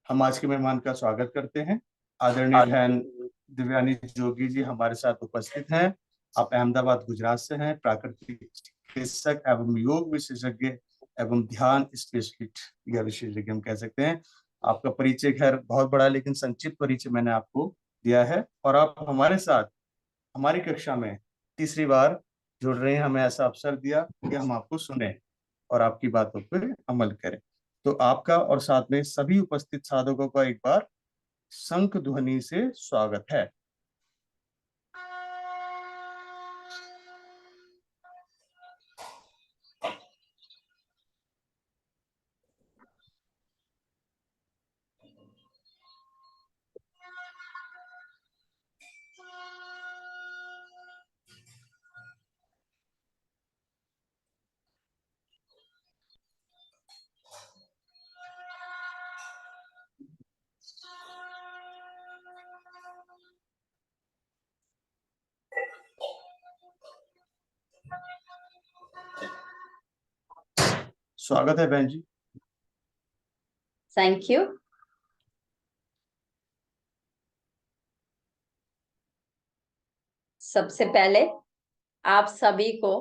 हम आज के मेहमान का स्वागत करते हैं। आदरणीय बहन दिव्यानी जोगी जी हमारे साथ उपस्थित हैं। आप अहमदाबाद गुजरात से हैं, प्राकृतिक चिकित्सक एवं योग विशेषज्ञ एवं ध्यान स्पेशलिस्ट या विशेषज्ञ हम कह सकते हैं। आपका परिचय खैर बहुत बड़ा, लेकिन संक्षिप्त परिचय मैंने आपको दिया है। और आप हमारे साथ हमारी कक्षा में तीसरी बार जुड़ रहे हैं। हमें ऐसा अवसर दिया कि हम आपको सुने और आपकी बातों पर अमल करें। तो आपका और साथ में सभी उपस्थित साधकों का एक बार शंख ध्वनि से स्वागत है। स्वागत है बहन जी। Thank you. सबसे पहले आप सभी को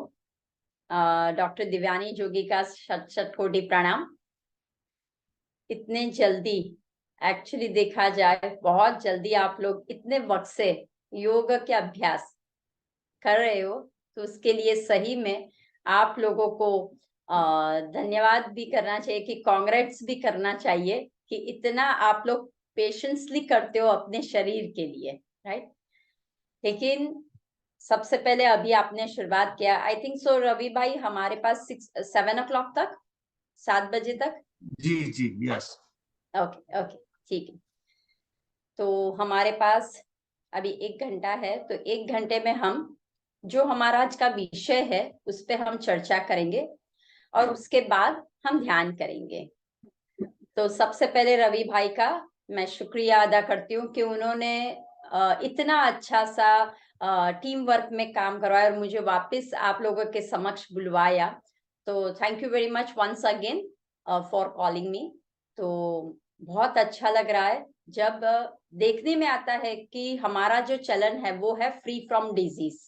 डॉक्टर दिव्यानी जोगी का शत शत कोटि प्रणाम। इतने जल्दी, एक्चुअली देखा जाए बहुत जल्दी आप लोग इतने वक्त से योग के अभ्यास कर रहे हो, तो उसके लिए सही में आप लोगों को धन्यवाद भी करना चाहिए, कि कांग्रेट्स भी करना चाहिए कि इतना आप लोग पेशेंसली करते हो अपने शरीर के लिए, राइट। लेकिन सबसे पहले अभी आपने शुरुआत किया, आई थिंक सो रवि भाई, हमारे पास 7 o'clock तक, 7 बजे तक। जी जी, यस। ओके ओके, ठीक है। तो हमारे पास अभी 1 घंटा है, तो 1 घंटे में हम जो हमारा आज का विषय है उस पर हम चर्चा करेंगे और उसके बाद हम ध्यान करेंगे। तो सबसे पहले रवि भाई का मैं शुक्रिया अदा करती हूँ कि उन्होंने इतना अच्छा सा टीम वर्क में काम करवाया और मुझे वापस आप लोगों के समक्ष बुलवाया। तो thank you very much once again for calling me. तो बहुत अच्छा लग रहा है जब देखने में आता है कि हमारा जो चलन है वो है free from disease,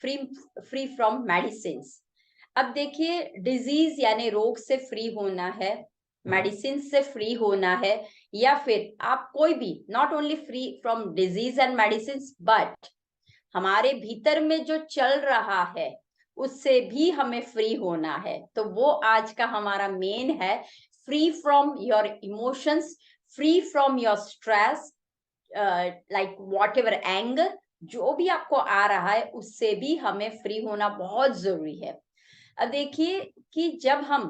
free from medicine. अब देखिए, डिजीज यानी रोग से फ्री होना है, मेडिसिन से फ्री होना है, या फिर आप कोई भी, not only free from disease and medicine, but हमारे भीतर में जो चल रहा है उससे भी हमें फ्री होना है। तो वो आज का हमारा मेन है, free from your emotions, free from your stress, like what ever anger, जो भी आपको आ रहा है उससे भी हमें फ्री होना बहुत जरूरी है। अब देखिए कि जब हम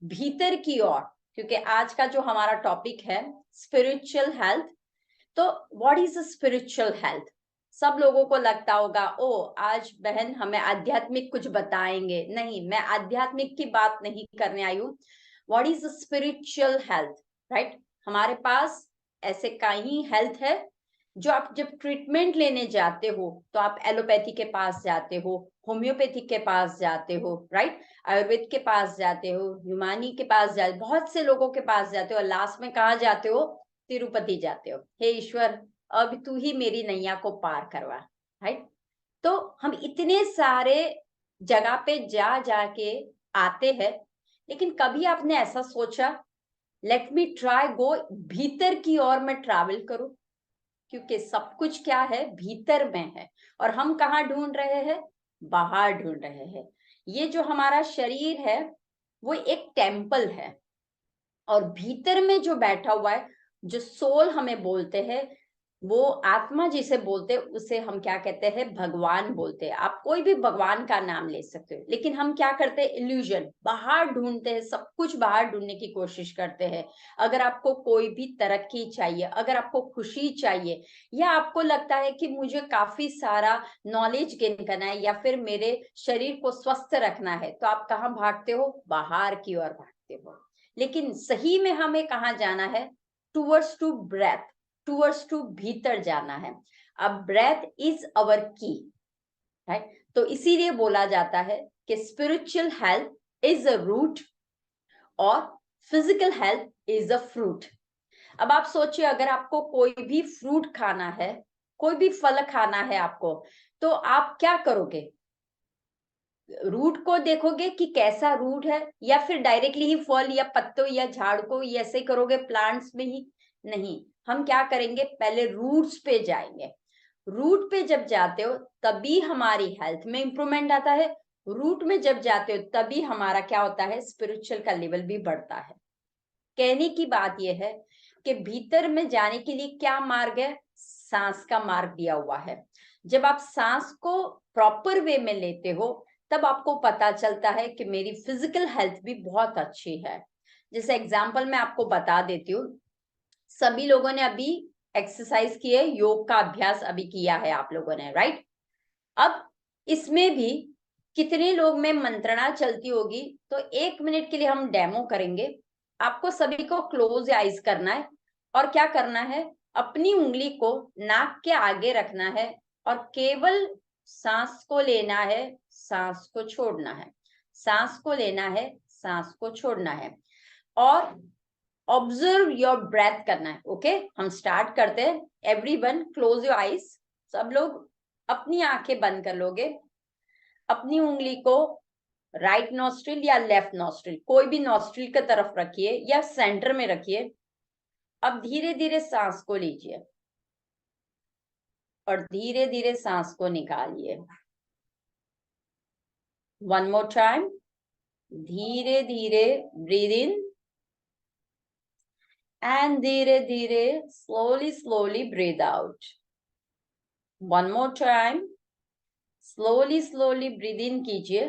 भीतर की ओर, क्योंकि आज का जो हमारा टॉपिक है स्पिरिचुअल हेल्थ, तो व्हाट इज स्पिरिचुअल हेल्थ? सब लोगों को लगता होगा ओ आज बहन हमें आध्यात्मिक कुछ बताएंगे। नहीं, मैं आध्यात्मिक की बात नहीं करने आई हूँ। What is spiritual health, right? हमारे पास ऐसे कई हेल्थ है जो आप जब ट्रीटमेंट लेने जाते हो तो आप एलोपैथी के पास जाते हो, होम्योपैथी के पास जाते हो, राइट, आयुर्वेद के पास जाते हो, यूनानी के पास जाते हो, बहुत से लोगों के पास जाते हो, और लास्ट में कहाँ जाते हो? तिरुपति जाते हो। हे ईश्वर, अब तू ही मेरी नैया को पार करवा, राइट। तो हम इतने सारे जगह पे जा जाके आते हैं, लेकिन कभी आपने ऐसा सोचा लेट मी ट्राई गो भीतर की ओर मैं ट्रैवल करूं? क्योंकि सब कुछ क्या है, भीतर में है, और हम कहाँ ढूंढ रहे हैं? बाहर ढूंढ रहे हैं। ये जो हमारा शरीर है वो एक टेम्पल है, और भीतर में जो बैठा हुआ है, जो सोल हमें बोलते हैं, वो आत्मा जिसे बोलते हैं उसे हम क्या कहते हैं? भगवान बोलते हैं। आप कोई भी भगवान का नाम ले सकते हो, लेकिन हम क्या करते हैं? इल्यूजन, बाहर ढूंढते हैं, सब कुछ बाहर ढूंढने की कोशिश करते हैं। अगर आपको कोई भी तरक्की चाहिए, अगर आपको खुशी चाहिए, या आपको लगता है कि मुझे काफी सारा नॉलेज गेन करना है, या फिर मेरे शरीर को स्वस्थ रखना है, तो आप कहाँ भागते हो? बाहर की ओर भागते हो। लेकिन सही में हमें कहाँ जाना है? Towards to breath, towards to भीतर जाना है। अब ब्रेथ इज अवर की, राइट। तो इसीलिए बोला जाता है कि spiritual health is a root और physical health is a fruit. अब आप सोचिए, अगर आपको कोई भी फ्रूट खाना है, कोई भी फल खाना है आपको, तो आप क्या करोगे? रूट को देखोगे कि कैसा रूट है, या फिर डायरेक्टली ही फल या पत्तों या झाड़ को ऐसे करोगे प्लांट्स में ही? नहीं, हम क्या करेंगे, पहले रूट्स पे जाएंगे। रूट पे जब जाते हो तभी हमारी हेल्थ में इंप्रूवमेंट आता है। रूट में जब जाते हो तभी हमारा क्या होता है, स्पिरिचुअल का लेवल भी बढ़ता है। कहने की बात यह है कि भीतर में जाने के लिए क्या मार्ग है, सांस का मार्ग दिया हुआ है। जब आप सांस को प्रॉपर वे में लेते हो तब आपको पता चलता है कि मेरी फिजिकल हेल्थ भी बहुत अच्छी है। जैसे एग्जांपल मैं आपको बता देती हूँ, सभी लोगों ने अभी एक्सरसाइज की है, योग का अभ्यास अभी किया है आप लोगों ने, राइट? अब इसमें भी कितने लोग में मंत्रणा चलती होगी, तो 1 मिनट के लिए हम डेमो करेंगे। आपको सभी को क्लोज आइज करना है और क्या करना है, अपनी उंगली को नाक के आगे रखना है और केवल सांस को लेना है, सांस को छोड़ना है, सांस को लेना है, सांस को छोड़ना है, और ऑब्जर्व योर ब्रेथ करना है। ओके, हम स्टार्ट करते हैं। एवरीवन क्लोज योर आईज, सब लोग अपनी आंखें बंद कर लोगे। अपनी उंगली को राइट नॉस्ट्रिल या लेफ्ट नॉस्ट्रिल, कोई भी नॉस्ट्रिल की तरफ रखिए या सेंटर में रखिए। अब धीरे धीरे सांस को लीजिए और धीरे धीरे सांस को निकालिए। वन मोर टाइम, धीरे धीरे ब्रीद इन एंड धीरे धीरे slowly slowly breathe out. One more time, slowly slowly breathe in कीजिए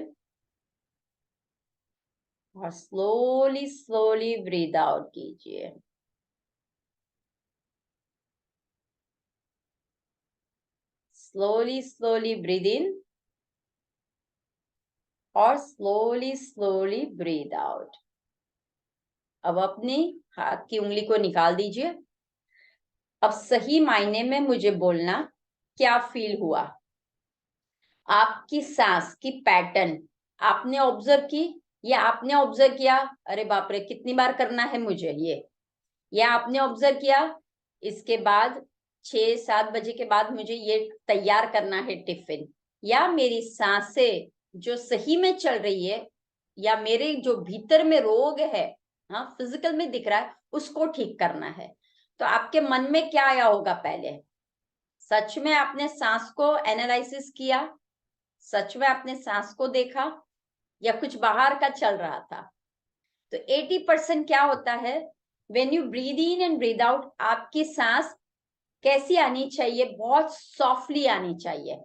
और स्लोली स्लोली ब्रीद आउट कीजिए। स्लोली स्लोली ब्रीद इन और स्लोली स्लोली ब्रीद आउट। अब अपनी हाथ की उंगली को निकाल दीजिए। अब सही मायने में मुझे बोलना, क्या फील हुआ? आपकी सांस की पैटर्न आपने ऑब्जर्व की या आपने ऑब्जर्व किया अरे बाप रे कितनी बार करना है मुझे ये, या आपने ऑब्जर्व किया इसके बाद 6-7 बजे के बाद मुझे ये तैयार करना है टिफिन, या मेरी सांसें जो सही में चल रही है, या मेरे जो भीतर में रोग है, हाँ फिजिकल में दिख रहा है, उसको ठीक करना है। तो आपके मन में क्या आया होगा? पहले सच में आपने सांस को एनालिसिस किया, सच में आपने सांस को देखा, या कुछ बाहर का चल रहा था? तो 80% क्या होता है, when you breathe in and breathe out, आपकी सांस कैसी आनी चाहिए? बहुत सॉफ्टली आनी चाहिए।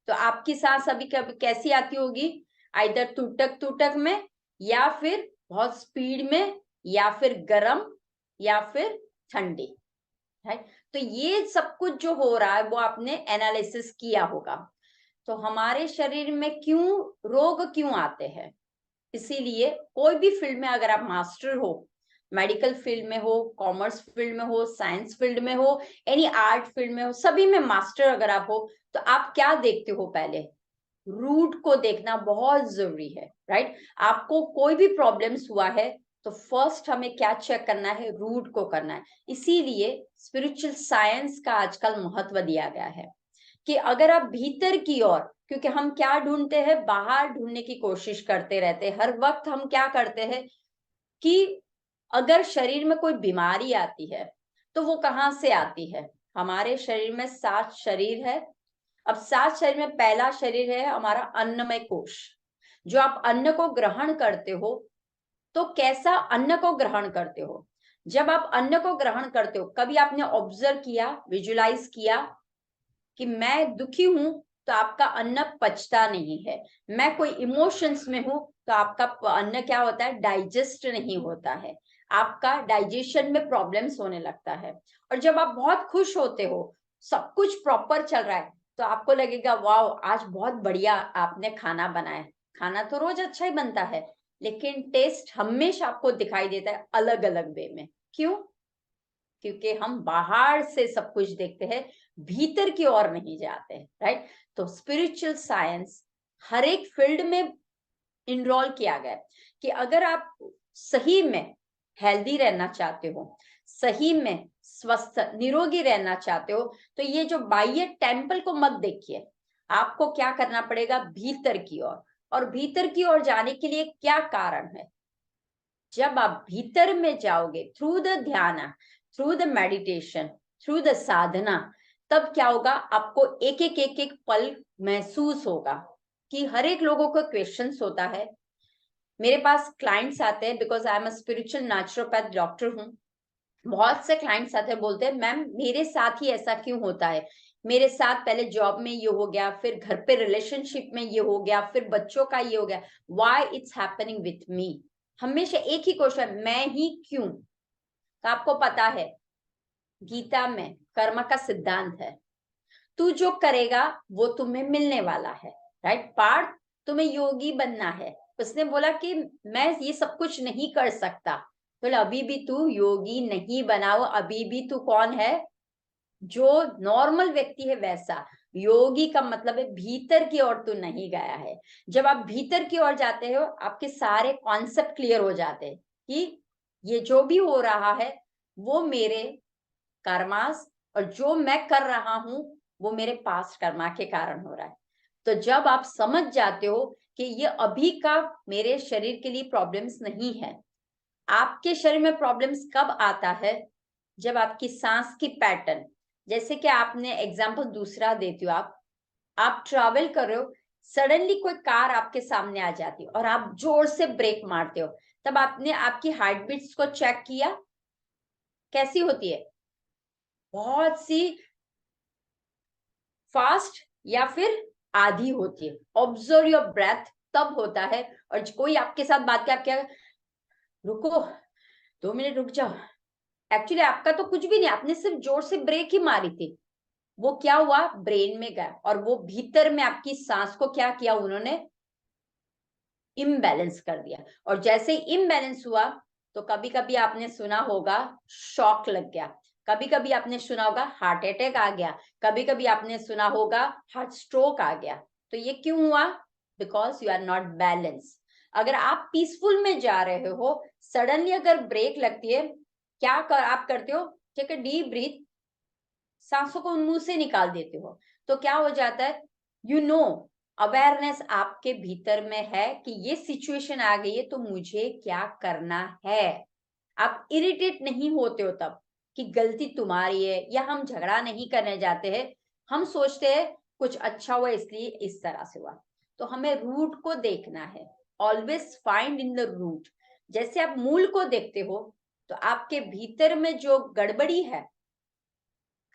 तो आपकी सांस अभी कभी कैसी आती होगी? आइदर तुटक तुटक में, या फिर बहुत स्पीड में, या फिर गर्म, या फिर ठंडी, है। तो ये सब कुछ जो हो रहा है वो आपने एनालिसिस किया होगा। तो हमारे शरीर में क्यों रोग क्यों आते हैं? इसीलिए कोई भी फील्ड में अगर आप मास्टर हो, मेडिकल फील्ड में हो, कॉमर्स फील्ड में हो, साइंस फील्ड में हो, एनी आर्ट फील्ड में हो, सभी में मास्टर अगर आप हो, तो आप क्या देखते हो? पहले रूट को देखना बहुत जरूरी है, राइट? आपको कोई भी प्रॉब्लम्स हुआ है तो फर्स्ट हमें क्या चेक करना है? रूट को करना है। इसीलिए स्पिरिचुअल साइंस का आजकल महत्व दिया गया है कि अगर आप भीतर की ओर, क्योंकि हम क्या ढूंढते हैं? बाहर ढूंढने की कोशिश करते रहते हैं हर वक्त। हम क्या करते हैं कि अगर शरीर में कोई बीमारी आती है तो वो कहाँ से आती है? हमारे शरीर में 7 शरीर है। अब 7 शरीर में पहला शरीर है हमारा अन्नमय कोश। जो आप अन्न को ग्रहण करते हो, तो कैसा अन्न को ग्रहण करते हो? जब आप अन्न को ग्रहण करते हो, कभी आपने ऑब्जर्व किया, विजुलाइज किया कि मैं दुखी हूं तो आपका अन्न पचता नहीं है, मैं कोई इमोशंस में हूं तो आपका अन्न क्या होता है? डाइजेस्ट नहीं होता है, आपका डाइजेशन में प्रॉब्लम्स होने लगता है। और जब आप बहुत खुश होते हो, सब कुछ प्रॉपर चल रहा है, तो आपको लगेगा वाओ आज बहुत बढ़िया आपने खाना बनाया। खाना तो रोज अच्छा ही बनता है, लेकिन टेस्ट हमेशा आपको दिखाई देता है अलग अलग वे में। क्यों? क्योंकि हम बाहर से सब कुछ देखते हैं, भीतर की ओर नहीं जाते, राइट? तो स्पिरिचुअल साइंस हर एक फील्ड में इनरोल किया गया कि अगर आप सही में हेल्दी रहना चाहते हो, सही में स्वस्थ निरोगी रहना चाहते हो तो ये जो बाह्य टेम्पल को मत देखिए, आपको क्या करना पड़ेगा, भीतर की ओर। और भीतर की ओर जाने के लिए क्या कारण है, जब आप भीतर में जाओगे through the dhyan, through the meditation, through the sadhana, तब क्या होगा, आपको एक एक एक एक पल महसूस होगा कि हर एक लोगों को क्वेश्चंस होता है। मेरे पास क्लाइंट्स आते हैं, because I am a spiritual naturopath doctor हूँ। बहुत से क्लाइंट्स आते हैं, बोलते हैं मैम मेरे साथ ही ऐसा क्यों होता है, मेरे साथ पहले जॉब में ये हो गया, फिर घर पे रिलेशनशिप में ये हो गया, फिर बच्चों का ये हो गया, why it's happening with me. हमेशा एक ही क्वेश्चन, मैं ही क्यों। तो आपको पता है गीता में कर्म का सिद्धांत है, तू जो करेगा वो तुम्हें मिलने वाला है। राइट पार्थ, तुम्हें योगी बनना है। उसने बोला कि मैं ये सब कुछ नहीं कर सकता, तो अभी भी तू योगी नहीं बनाओ, अभी भी तू कौन है, जो नॉर्मल व्यक्ति है वैसा। योगी का मतलब है भीतर की ओर तू नहीं गया है। जब आप भीतर की ओर जाते हो, आपके सारे कॉन्सेप्ट क्लियर हो जाते हैं कि ये जो भी हो रहा है वो मेरे कर्मास, और जो मैं कर रहा हूं वो मेरे पास्ट कर्मा के कारण हो रहा है। तो जब आप समझ जाते हो कि ये अभी का मेरे शरीर के लिए प्रॉब्लम्स नहीं है। आपके शरीर में प्रॉब्लम्स कब आता है, जब आपकी सांस की पैटर्न, जैसे कि आपने एग्जांपल दूसरा देती हूँ, आप ट्रैवल कर रहे हो, सडनली कोई कार आपके सामने आ जाती है और आप जोर से ब्रेक मारते हो, तब आपने आपकी हार्ट बीट्स को चेक किया, कैसी होती है, बहुत सी फास्ट या फिर आधी होती है। ऑब्जर्व योर ब्रेथ तब होता है। और कोई आपके साथ बात कर, आप क्या, रुको 2 मिनट रुक जाओ, एक्चुअली आपका तो कुछ भी नहीं, आपने सिर्फ जोर से ब्रेक ही मारी थी। वो क्या हुआ, ब्रेन में गया, और वो भीतर में आपकी सांस को क्या किया, उन्होंने इम्बैलेंस कर दिया। और जैसे इम्बैलेंस हुआ तो कभी कभी आपने सुना होगा शॉक लग गया, कभी कभी आपने सुना होगा हार्ट अटैक आ गया, कभी कभी आपने सुना होगा हार्ट स्ट्रोक आ गया। तो ये क्यों हुआ, because you are not balance. अगर आप पीसफुल में जा रहे हो, सडनली अगर ब्रेक लगती है, क्या आप करते हो, ठीक है, डीप ब्रीथ, सांसों को मुंह से निकाल देते हो, तो क्या हो जाता है, यू नो, अवेयरनेस आपके भीतर में है कि ये सिचुएशन आ गई है तो मुझे क्या करना है। आप इरिटेट नहीं होते हो तब कि गलती तुम्हारी है, या हम झगड़ा नहीं करने जाते हैं, हम सोचते हैं कुछ अच्छा हुआ इसलिए इस तरह से हुआ। तो हमें रूट को देखना है, always find in the root. जैसे आप मूल को देखते हो, तो आपके भीतर में जो गड़बड़ी है,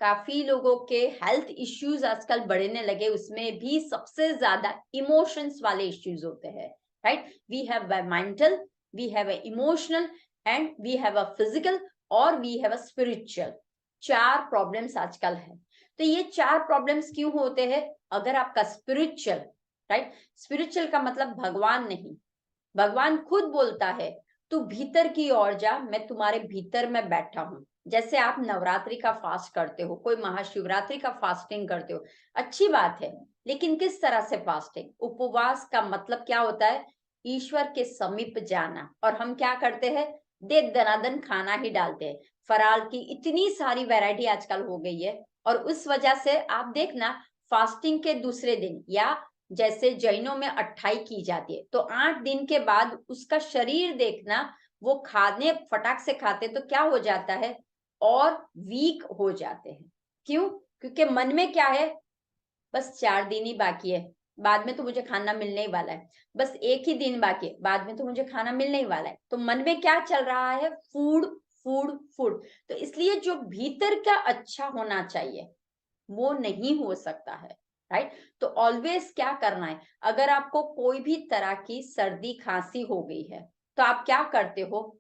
काफी लोगों के हेल्थ इश्यूज आजकल बढ़ने लगे, उसमें भी सबसे ज्यादा इमोशंस वाले इश्यूज होते हैं। Right, we have a mental, we have a emotional, and we have a physical, और we have a spiritual. 4 problems आजकल है। तो ये 4 प्रॉब्लम्स क्यों होते हैं, अगर आपका स्पिरिचुअल, राइट, स्पिरिचुअल का मतलब भगवान नहीं, भगवान खुद बोलता है तू भीतर की ओर जा, मैं तुम्हारे भीतर में बैठा हूं। जैसे आप नवरात्रि का फास्ट करते हो, कोई महाशिवरात्रि का फास्टिंग करते हो, अच्छी बात है, लेकिन किस तरह से फास्टिंग, उपवास का मतलब क्या होता है, ईश्वर के समीप जाना। और हम क्या करते हैं, दे दनादन खाना ही डालते हैं। फराल की इतनी सारी वैरायटी आजकल हो गई है, और उस वजह से आप देखना, फास्टिंग के दूसरे दिन, या जैसे जैनों में 28 की जाती है, तो 8 दिन के बाद उसका शरीर देखना, वो खाने फटाक से खाते तो क्या हो जाता है, और वीक हो जाते हैं। क्यों, क्योंकि मन में क्या है, बस 4 दिन ही बाकी है, बाद में तो मुझे खाना मिलने ही वाला है, बस 1 ही दिन बाकी है, बाद में तो मुझे खाना मिलने ही वाला है। तो मन में क्या चल रहा है, फूड फूड फूड। तो इसलिए जो भीतर का अच्छा होना चाहिए वो नहीं हो सकता है। राइट, तो ऑलवेज क्या करना है, अगर आपको कोई भी तरह की सर्दी खांसी हो गई है, तो आप क्या करते हो,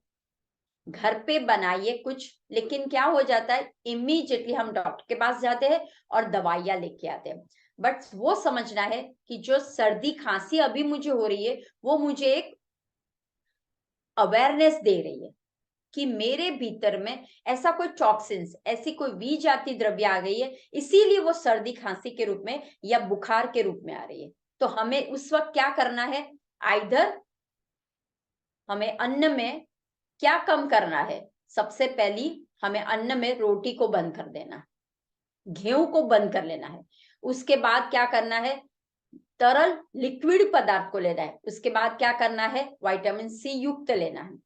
घर पे बनाइए कुछ, लेकिन क्या हो जाता है, इमीडिएटली हम डॉक्टर के पास जाते हैं और दवाइयां लेके आते हैं। बट वो समझना है कि जो सर्दी खांसी अभी मुझे हो रही है, वो मुझे एक अवेयरनेस दे रही है कि मेरे भीतर में ऐसा कोई टॉक्सिन्स, ऐसी कोई विजातीय द्रव्य आ गई है, इसीलिए वो सर्दी खांसी के रूप में या बुखार के रूप में आ रही है। तो हमें उस वक्त क्या करना है, आइदर हमें अन्न में क्या कम करना है, सबसे पहली हमें अन्न में रोटी को बंद कर देना, गेहूं को बंद कर लेना है। उसके बाद क्या करना है, तरल लिक्विड पदार्थ को लेना है। उसके बाद क्या करना है, विटामिन सी युक्त लेना है।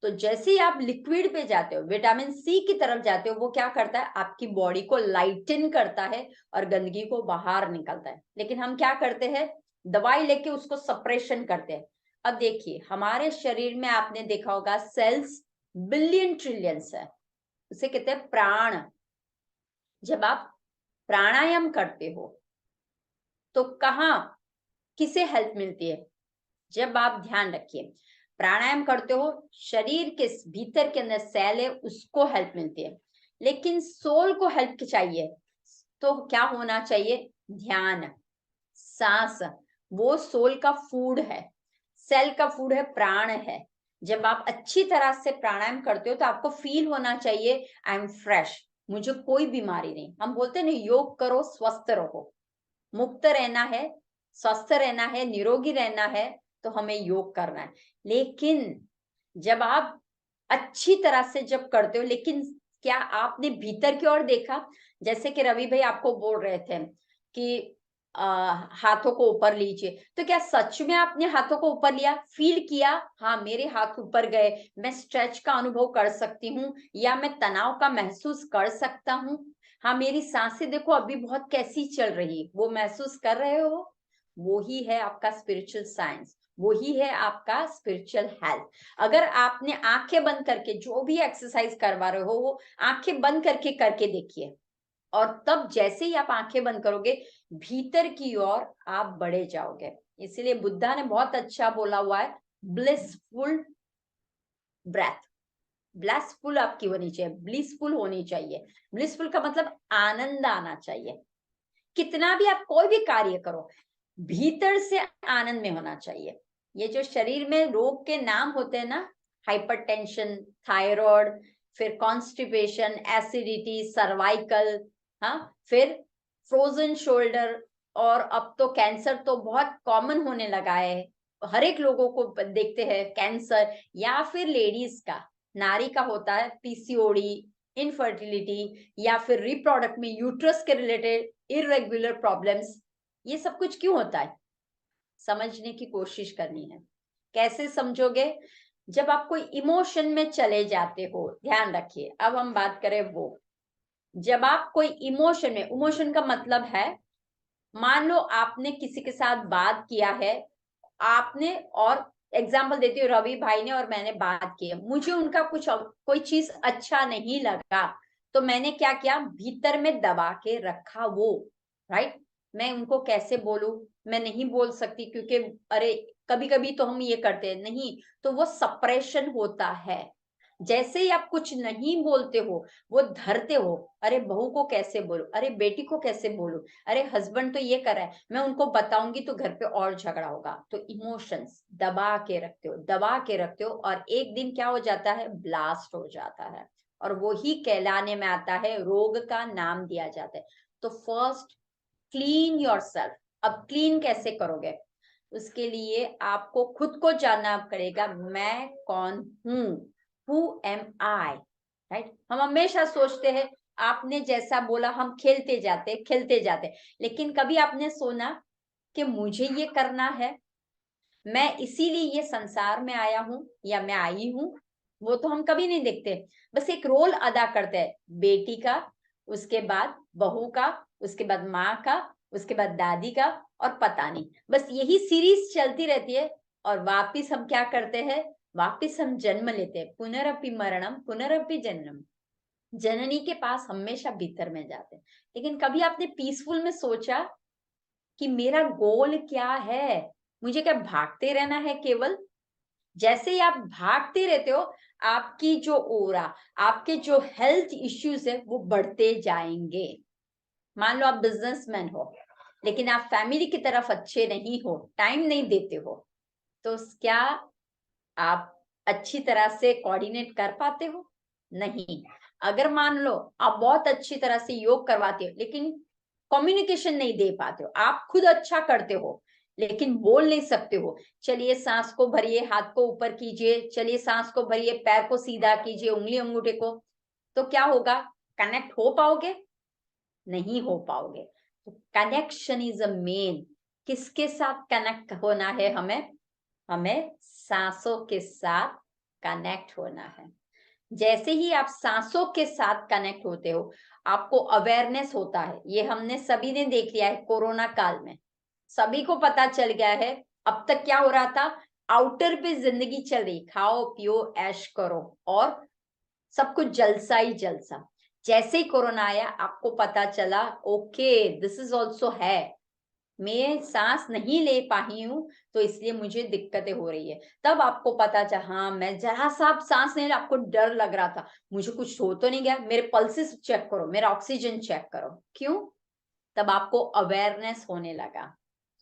तो जैसे ही आप लिक्विड पे जाते हो, विटामिन सी की तरफ जाते हो, वो क्या करता है, आपकी बॉडी को लाइटन करता है और गंदगी को बाहर निकलता है। लेकिन हम क्या करते हैं, दवाई लेके उसको सप्रेशन करते हैं। अब देखिए हमारे शरीर में आपने देखा होगा सेल्स बिलियन ट्रिलियंस है, उसे कहते हैं प्राण। जब आप प्राणायाम करते हो तो कहाँ किसे हेल्प मिलती है, जब आप ध्यान रखिए प्राणायाम करते हो, शरीर के भीतर के अंदर सेल है उसको हेल्प मिलती है, लेकिन सोल को हेल्प चाहिए तो क्या होना चाहिए, ध्यान, सांस। वो सोल का फूड है, सेल का फूड है, प्राण है। जब आप अच्छी तरह से प्राणायाम करते हो तो आपको फील होना चाहिए आई एम फ्रेश, मुझे कोई बीमारी नहीं। हम बोलते हैं ना योग करो स्वस्थ रहो, मुक्त रहना है, स्वस्थ रहना है, निरोगी रहना है, तो हमें योग करना है। लेकिन जब आप अच्छी तरह से जब करते हो, लेकिन क्या आपने भीतर की ओर देखा, जैसे कि रवि भाई आपको बोल रहे थे कि हाथों को ऊपर लीजिए, तो क्या सच में आपने हाथों को ऊपर लिया, फील किया, हाँ मेरे हाथ ऊपर गए, मैं स्ट्रेच का अनुभव कर सकती हूँ, या मैं तनाव का महसूस कर सकता हूँ, हाँ मेरी सांसें देखो अभी बहुत कैसी चल रही, वो महसूस कर रहे हो। वो ही है आपका स्पिरिचुअल साइंस, वो ही है आपका स्पिरिचुअल हेल्थ। अगर आपने आंखें बंद करके जो भी एक्सरसाइज करवा रहे हो वो आंखें बंद करके देखिए, और तब जैसे ही आप आंखें बंद करोगे भीतर की ओर आप बढ़े जाओगे। इसलिए बुद्धा ने बहुत अच्छा बोला हुआ है, ब्लिसफुल ब्रेथ, ब्लेसफुल आपकी होनी चाहिए, ब्लिसफुल होनी चाहिए। ब्लिसफुल का मतलब आनंद आना चाहिए। कितना भी आप कोई भी कार्य करो, भीतर से आनंद में होना चाहिए। ये जो शरीर में रोग के नाम होते हैं ना, हाइपरटेंशन, थायराइड, फिर कॉन्स्टिपेशन, एसिडिटी, सर्वाइकल, हाँ, फिर फ्रोजन शोल्डर, और अब तो कैंसर तो बहुत कॉमन होने लगा है, हर एक लोगों को देखते हैं कैंसर। या फिर लेडीज का, नारी का होता है पीसीओडी, इनफर्टिलिटी, या फिर रिप्रोडक्ट में यूट्रस के रिलेटेड इरेगुलर प्रॉब्लम्स। ये सब कुछ क्यों होता है, समझने की कोशिश करनी है। कैसे समझोगे, जब आप कोई इमोशन में चले जाते हो, ध्यान रखिए। अब हम बात करें वो, जब आप कोई इमोशन में, इमोशन का मतलब है, मान लो आपने किसी के साथ बात किया है, आपने, और एग्जाम्पल देती हूँ, रवि भाई ने और मैंने बात की है, मुझे उनका कुछ कोई चीज अच्छा नहीं लगा, तो मैंने क्या किया, भीतर में दबा के रखा वो, राइट। मैं उनको कैसे बोलूं, मैं नहीं बोल सकती, क्योंकि अरे कभी कभी तो हम ये करते हैं नहीं, तो वो सप्रेशन होता है। जैसे ही आप कुछ नहीं बोलते हो, वो धरते हो, अरे बहू को कैसे बोलूं, अरे बेटी को कैसे बोलूं, अरे हस्बैंड तो ये कर रहा है, मैं उनको बताऊंगी तो घर पे और झगड़ा होगा। तो इमोशंस दबा के रखते हो, दबा के रखते हो, और एक दिन क्या हो जाता है, ब्लास्ट हो जाता है, और वो ही कहलाने में आता है, रोग का नाम दिया जाता है। तो फर्स्ट क्लीन योरसेल्फ। अब क्लीन कैसे करोगे, उसके लिए आपको खुद को जानना पड़ेगा, मैं कौन हूं, हु एम आई, राइट। हम हमेशा सोचते हैं, आपने जैसा बोला हम खेलते जाते, लेकिन कभी आपने सुना कि मुझे ये करना है, मैं इसीलिए ये संसार में आया हूं या मैं आई हूं, वो तो हम कभी नहीं देखते। बस एक रोल अदा करते हैं, बेटी का, उसके बाद बहू का, उसके बाद माँ का, उसके बाद दादी का, और पता नहीं, बस यही सीरीज चलती रहती है। और वापिस हम क्या करते हैं, वापिस हम जन्म लेते हैं, पुनरअपि मरणम पुनरअपि जन्म, जननी के पास हमेशा भीतर में जाते हैं। लेकिन कभी आपने पीसफुल में सोचा कि मेरा गोल क्या है, मुझे क्या भागते रहना है केवल। जैसे ही आप भागते रहते हो, आपकी जो ओरा, आपके जो हेल्थ इश्यूज है वो बढ़ते जाएंगे। मान लो आप बिजनेसमैन हो, लेकिन आप फैमिली की तरफ अच्छे नहीं हो, टाइम नहीं देते हो, तो क्या आप अच्छी तरह से कोऑर्डिनेट कर पाते हो, नहीं। अगर मान लो आप बहुत अच्छी तरह से योग करवाते हो, लेकिन कम्युनिकेशन नहीं दे पाते हो, आप खुद अच्छा करते हो लेकिन बोल नहीं सकते हो, चलिए सांस को भरिए, हाथ को ऊपर कीजिए, चलिए सांस को भरिए, पैर को सीधा कीजिए, उंगली अंगूठे को, तो क्या होगा, कनेक्ट हो पाओगे? नहीं हो पाओगे। तो कनेक्शन इज अ मेन। किसके साथ कनेक्ट होना है हमें? हमें सांसों के साथ कनेक्ट होना है। जैसे ही आप सांसों के साथ कनेक्ट होते हो, आपको अवेयरनेस होता है। ये हमने सभी ने देख लिया है कोरोना काल में, सभी को पता चल गया है। अब तक क्या हो रहा था, आउटर पे जिंदगी चल रही, खाओ पियो ऐश करो और सब कुछ जलसा ही जलसा। जैसे ही कोरोना आया, आपको पता चला ओके दिस इज ऑल्सो है, मैं सांस नहीं ले पाई हूं तो इसलिए मुझे दिक्कतें हो रही है। तब आपको पता चला, हाँ मैं जरा सा आप सांस नहीं, आपको डर लग रहा था, मुझे कुछ हो तो नहीं गया, मेरे पल्सेस चेक करो, मेरा ऑक्सीजन चेक करो। क्यों? तब आपको अवेयरनेस होने लगा।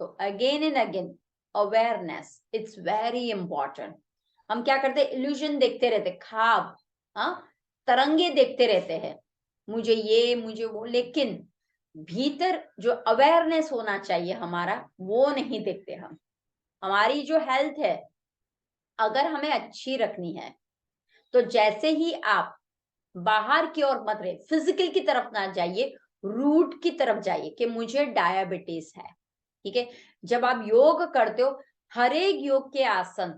तो again and again awareness, it's very important. हम क्या करते, इल्यूजन देखते रहते, ख्वाब, हाँ तरंगे देखते रहते हैं, मुझे ये मुझे वो, लेकिन भीतर जो अवेयरनेस होना चाहिए हमारा, वो नहीं देखते हम। हमारी जो हेल्थ है, अगर हमें अच्छी रखनी है, तो जैसे ही आप बाहर की ओर मत रहे, फिजिकल की तरफ ना जाइए, रूट की तरफ जाइए कि मुझे डायबिटीज है। ठीक है, जब आप योग करते हो, हर एक योग के आसन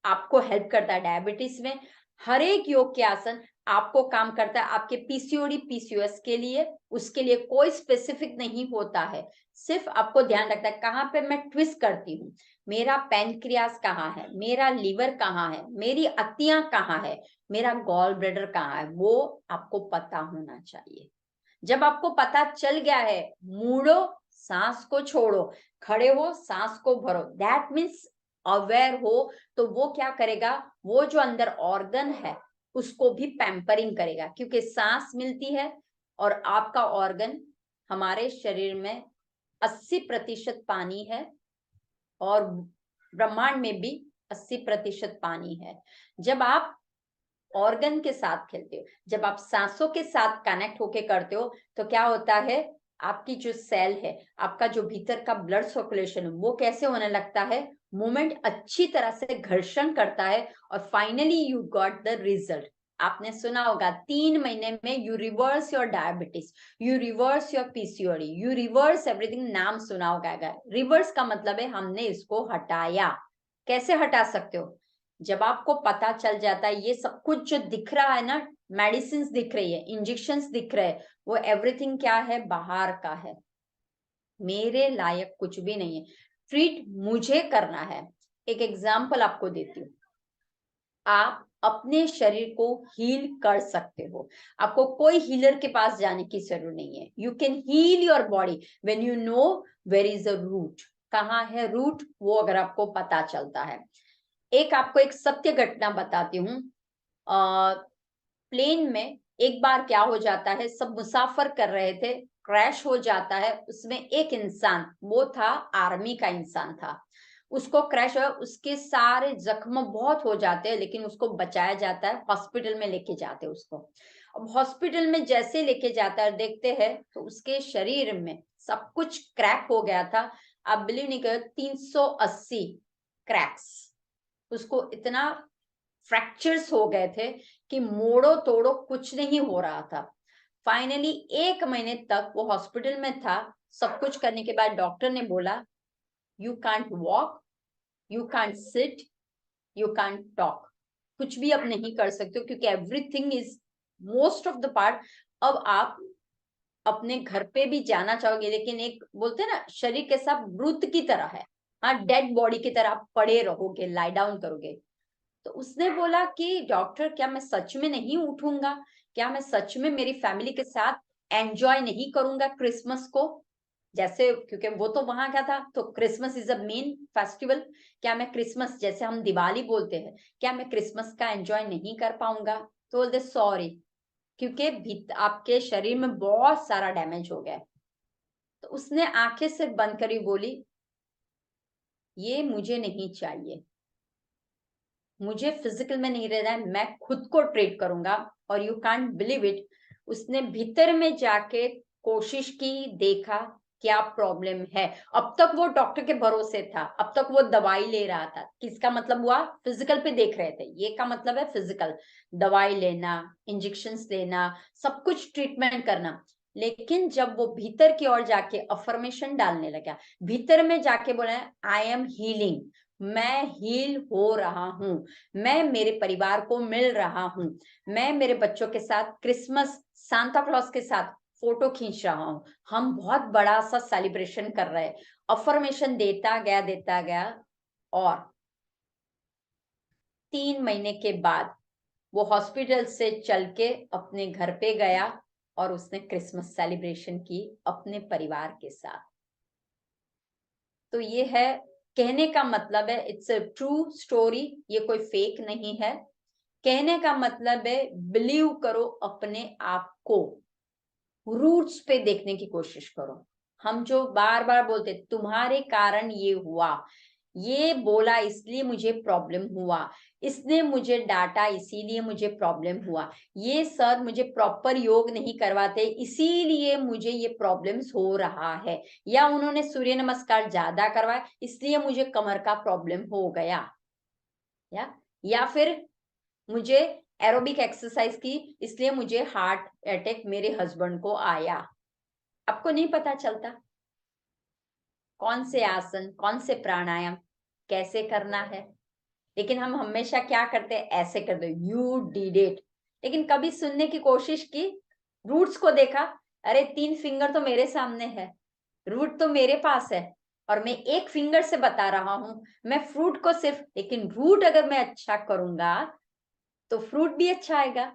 आपको हेल्प करता है डायबिटीज में। हर एक योग के आसन आपको काम करता है आपके पीसीओडी पीसीओएस के लिए। उसके लिए कोई स्पेसिफिक नहीं होता है, सिर्फ आपको ध्यान रखता है कहाँ पे मैं ट्विस्ट करती हूँ, मेरा पैनक्रियास कहाँ है, मेरा लीवर कहाँ है, मेरी अतियां कहाँ है, मेरा गॉल ब्लैडर कहाँ है, वो आपको पता होना चाहिए। जब आपको पता चल गया है, मुड़ो सांस को छोड़ो, खड़े हो सांस को भरो, दैट मीन्स अवेयर हो। तो वो क्या करेगा, वो जो अंदर ऑर्गन है उसको भी पैम्परिंग करेगा, क्योंकि सांस मिलती है और आपका ऑर्गन, हमारे शरीर में 80% पानी है और ब्रह्मांड में भी 80% पानी है। जब आप ऑर्गन के साथ खेलते हो, जब आप सांसों के साथ कनेक्ट होके करते हो, तो क्या होता है, आपकी जो सेल है, आपका जो भीतर का ब्लड सर्कुलेशन है, वो कैसे होने लगता है, मूवमेंट अच्छी तरह से घर्षण करता है और finally you got the result. आपने सुना होगा 3 महीने में you reverse your diabetes, you reverse your PCOD, you reverse everything, नाम सुना होगा। रिवर्स का मतलब है हमने इसको हटाया। कैसे हटा सकते हो, जब आपको पता चल जाता है ये सब कुछ जो दिख रहा है ना, मेडिसिन दिख रही है, इंजेक्शंस दिख रहे हैं, वो एवरीथिंग क्या है, बाहर का है, मेरे लायक कुछ भी नहीं है, ट्रीट मुझे करना है। एक एग्जांपल आपको देती हूँ, आप अपने शरीर को हील कर सकते हो, आपको कोई हीलर के पास जाने की जरूरत नहीं है। You can heal your body when you know where is a root, कहाँ है रूट, वो अगर आपको पता चलता है। एक आपको एक सत्य घटना बताती हूँ। प्लेन में एक बार क्या हो जाता है, सब मुसाफर कर रहे थे, क्रैश हो जाता है, उसमें एक इंसान, वो था आर्मी का इंसान था, उसको क्रैश हुआ, उसके सारे जख्म बहुत हो जाते हैं, लेकिन उसको बचाया जाता है, हॉस्पिटल में लेके जाते हैं उसको। अब हॉस्पिटल में जैसे लेके जाता है, देखते हैं तो उसके शरीर में सब कुछ क्रैक हो गया था। आप बिलीव नहीं करो, 380 क्रैक्स, उसको इतना फ्रैक्चर्स हो गए थे कि मोड़ो तोड़ो कुछ नहीं हो रहा था। फाइनली 1 महीने तक वो हॉस्पिटल में था। सब कुछ करने के बाद डॉक्टर ने बोला you can't walk, you can't sit, you can't talk, कुछ भी अब नहीं कर सकते हो, क्योंकि everything is most of the part. अब आप अपने घर पे भी जाना चाहोगे, लेकिन एक बोलते हैं ना, शरीर के साथ मृत की तरह है, हाँ डेड बॉडी की तरह आप पड़े रहोगे, लाई डाउन करोगे। तो उसने बोला कि डॉक्टर क्या मैं सच में नहीं उठूंगा, क्या मैं सच में मेरी फैमिली के साथ एंजॉय नहीं करूंगा क्रिसमस को, जैसे, क्योंकि वो तो वहां क्या था, तो Christmas is a main festival, क्या मैं क्रिसमस जैसे हम दिवाली बोलते हैं, क्या मैं क्रिसमस का एंजॉय नहीं कर पाऊंगा? तो बोलते सॉरी, क्योंकि आपके शरीर में बहुत सारा डैमेज हो गया। तो उसने आंखें से बंद करी, बोली ये मुझे नहीं चाहिए, मुझे फिजिकल में नहीं रहना है, मैं खुद को ट्रीट करूंगा। और यू कांट बिलीव इट, उसने भीतर में जाके कोशिश की, देखा, क्या प्रॉब्लम है। अब तक वो डॉक्टर के भरोसे था, अब तक वो दवाई ले रहा था। किसका मतलब हुआ, फिजिकल पे देख रहे थे, ये का मतलब है फिजिकल, दवाई लेना, इंजेक्शंस लेना, सब कुछ ट्रीटमेंट करना। लेकिन जब वो भीतर की ओर जाके अफर्मेशन डालने लगा, भीतर में जाके बोला आई एम हीलिंग, मैं हील हो रहा हूं, मैं मेरे परिवार को मिल रहा हूं, मैं मेरे बच्चों के साथ क्रिसमस सांता क्लॉज के साथ फोटो खींच रहा हूं, हम बहुत बड़ा सा सेलिब्रेशन कर रहे हैं। अफर्मेशन देता गया और 3 महीने के बाद वो हॉस्पिटल से चल के अपने घर पे गया और उसने क्रिसमस सेलिब्रेशन की अपने परिवार के साथ। तो ये है, कहने का मतलब है इट्स अ ट्रू स्टोरी, ये कोई फेक नहीं है। कहने का मतलब है बिलीव करो अपने आप को, रूट्स पे देखने की कोशिश करो। हम जो बार बार बोलते तुम्हारे कारण ये हुआ, ये बोला इसलिए मुझे प्रॉब्लम हुआ, इसने मुझे डांटा इसीलिए मुझे प्रॉब्लम हुआ, ये सर मुझे प्रॉपर योग नहीं करवाते इसीलिए मुझे ये प्रॉब्लम्स हो रहा है, या उन्होंने सूर्य नमस्कार ज्यादा करवाया इसलिए मुझे कमर का प्रॉब्लम हो गया, या फिर मुझे एरोबिक एक्सरसाइज की इसलिए मुझे हार्ट अटैक मेरे हस्बैंड को आया। आपको नहीं पता चलता कौन से आसन, कौन से प्राणायाम कैसे करना है, लेकिन हम हमेशा क्या करते हैं, ऐसे कर दो, यू डिड इट। लेकिन कभी सुनने की कोशिश की, रूट्स को देखा, अरे 3 फिंगर तो मेरे सामने है, रूट तो मेरे पास है और मैं एक फिंगर से बता रहा हूं, मैं फ्रूट को सिर्फ, लेकिन रूट अगर मैं अच्छा करूंगा तो फ्रूट भी अच्छा आएगा।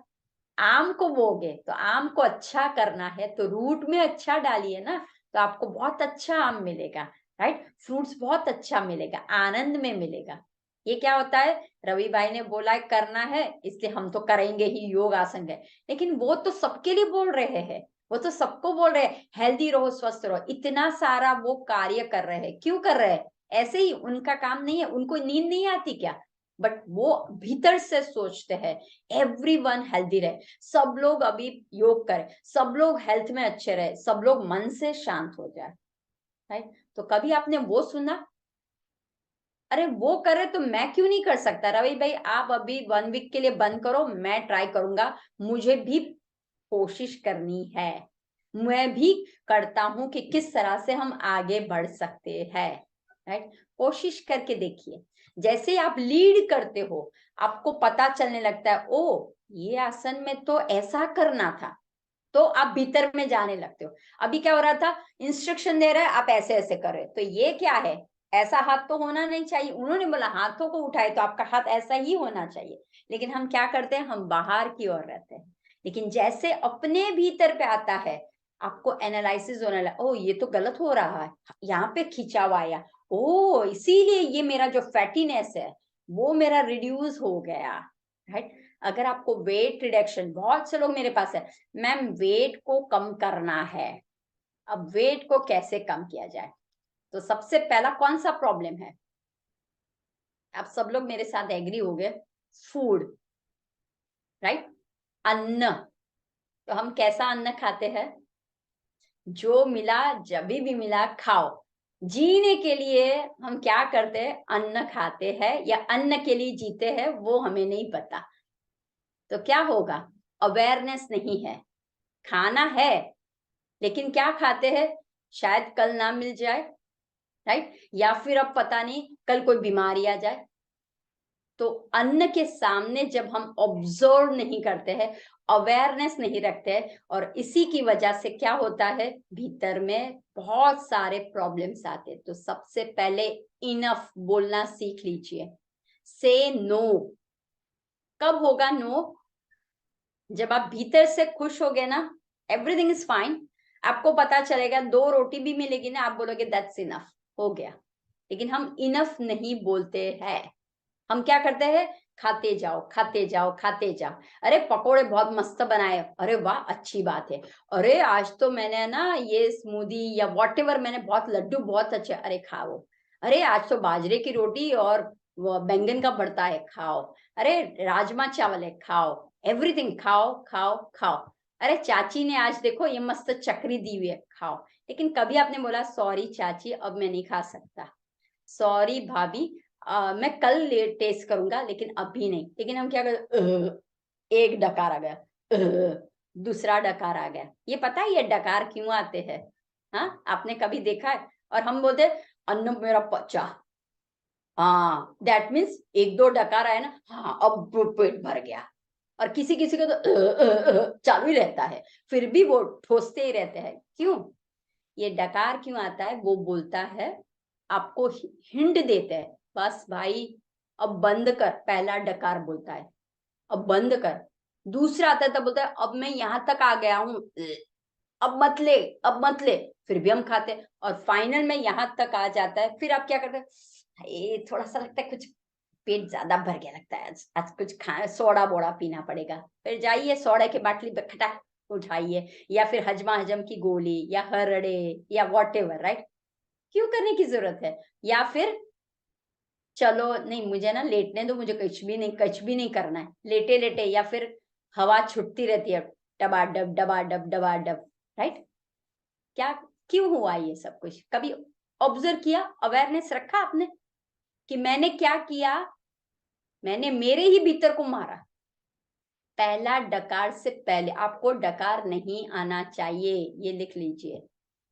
आम को बोगे तो आम को अच्छा करना है तो रूट में अच्छा डालिए ना, तो आपको बहुत अच्छा आम मिलेगा, राइट, फ्रूट्स बहुत अच्छा मिलेगा, आनंद में मिलेगा। ये क्या होता है, रवि भाई ने बोला है करना है इसलिए हम तो करेंगे ही, योग आसन है, लेकिन वो तो सबके लिए बोल रहे हैं, वो तो सबको बोल रहे हैं हेल्दी रहो स्वस्थ रहो, इतना सारा वो कार्य कर रहे हैं, क्यों कर रहे हैं, ऐसे ही उनका काम नहीं है, उनको नींद नहीं आती क्या, बट वो भीतर से सोचते हैं एवरीवन हेल्दी रहे, सब लोग अभी योग करें, सब लोग हेल्थ में अच्छे रहे, सब लोग मन से शांत हो जाए, राइट। तो कभी आपने वो सुना, अरे वो करे तो मैं क्यों नहीं कर सकता, रवि भाई आप अभी 1 वीक के लिए बंद करो, मैं ट्राई करूंगा, मुझे भी कोशिश करनी है, मैं भी करता हूं कि किस तरह से हम आगे बढ़ सकते हैं, राइट। कोशिश करके देखिए, जैसे आप लीड करते हो आपको पता चलने लगता है, ओ ये आसन में तो ऐसा करना था, तो आप भीतर में जाने लगते हो। अभी क्या हो रहा था, इंस्ट्रक्शन दे रहा है आप ऐसे ऐसे कर रहे हो, तो ये क्या है, ऐसा हाथ तो होना नहीं चाहिए, उन्होंने बोला हाथों को उठाए तो आपका हाथ ऐसा ही होना चाहिए, लेकिन हम क्या करते हैं, हम बाहर की ओर रहते हैं। लेकिन जैसे अपने भीतर पे आता है, आपको एनालिसिस होने लगा, ओ ये तो गलत हो रहा है, यहाँ पे खिंचाव आया, ओ इसीलिए ये मेरा जो फैटीनेस है वो मेरा रिड्यूस हो गया, राइट। अगर आपको वेट रिडक्शन, बहुत से लोग मेरे पास है, मैम वेट को कम करना है, अब वेट को कैसे कम किया जाए, तो सबसे पहला कौन सा प्रॉब्लम है, आप सब लोग मेरे साथ एग्री हो गए, फूड, राइट, अन्न। तो हम कैसा अन्न खाते हैं, जो मिला जब भी मिला खाओ, जीने के लिए हम क्या करते हैं, अन्न खाते हैं या अन्न के लिए जीते हैं वो हमें नहीं पता। तो क्या होगा, अवेयरनेस नहीं है, खाना है लेकिन क्या खाते हैं, शायद कल ना मिल जाए, राइट, या फिर अब पता नहीं कल कोई बीमारी आ जाए। तो अन्न के सामने जब हम ऑब्जर्व नहीं करते हैं, अवेयरनेस नहीं रखते हैं, और इसी की वजह से क्या होता है, भीतर में बहुत सारे प्रॉब्लम्स आते हैं। तो सबसे पहले इनफ बोलना सीख लीजिए, से नो। कब होगा नो, जब आप भीतर से खुश हो गए ना, एवरीथिंग इज फाइन, आपको पता चलेगा 2 रोटी भी मिलेगी ना, आप बोलोगे दैट्स इनफ, हो गया। लेकिन हम इनफ नहीं बोलते हैं, हम क्या करते हैं, खाते जाओ खाते जाओ खाते जाओ, अरे पकोड़े बहुत मस्त बनाए, अरे वाह अच्छी बात है, अरे आज तो मैंने ना ये स्मूदी या व्हाटएवर मैंने बहुत लड्डू बहुत अच्छे, अरे खाओ, अरे आज तो बाजरे की रोटी और वो बैंगन का भरता है, खाओ, अरे राजमा चावल है, खाओ, एवरीथिंग खाओ खाओ खाओ, अरे चाची ने आज देखो ये मस्त चकरी दी हुई है, खाओ। लेकिन कभी आपने बोला सॉरी चाची अब मैं नहीं खा सकता, सॉरी भाभी मैं कल टेस्ट करूंगा लेकिन अभी नहीं। लेकिन हम क्या करते, एक डकार आ गया, दूसरा डकार आ गया। ये पता है ये डकार क्यों आते हैं? हाँ, आपने कभी देखा है? और हम बोलते अन्न मेरा पचा, हाँ दैट मीन्स एक दो डकार आया ना, हाँ अब पेट भर गया। और किसी किसी को तो चालू ही रहता है, फिर भी वो ठोसते ही रहते हैं। क्यों? ये डकार क्यों आता है? वो बोलता है, आपको हिंट देते हैं, बस भाई अब बंद कर, पहला डकार बोलता है अब बंद कर। दूसरा आता है तब बोलता है अब मैं यहां तक आ गया हूं, अब मत ले, अब मत ले। फिर भी हम खाते हैं। और फाइनल में यहां तक आ जाता है, फिर आप क्या करते हैं, ये थोड़ा सा लगता है कुछ पेट ज्यादा भर गया लगता है, आज कुछ खा सोडा बोड़ा पीना पड़ेगा। फिर जाइए सोडा की बाटली खटाक उठाइए, या फिर हजमा हजम की गोली या हरड़े या वॉट एवर, राइट? क्यों करने की जरूरत है? या फिर चलो नहीं मुझे ना लेटने दो, मुझे कुछ भी नहीं करना है, लेटे लेटे, या फिर हवा छुटती रहती है डबाडब डबाडब डबाडब, राइट? क्या क्यों हुआ ये सब कुछ? कभी ऑब्जर्व किया, अवेयरनेस रखा आपने कि मैंने क्या किया? मैंने मेरे ही भीतर को मारा। पहला डकार से पहले आपको डकार नहीं आना चाहिए, ये लिख लीजिए।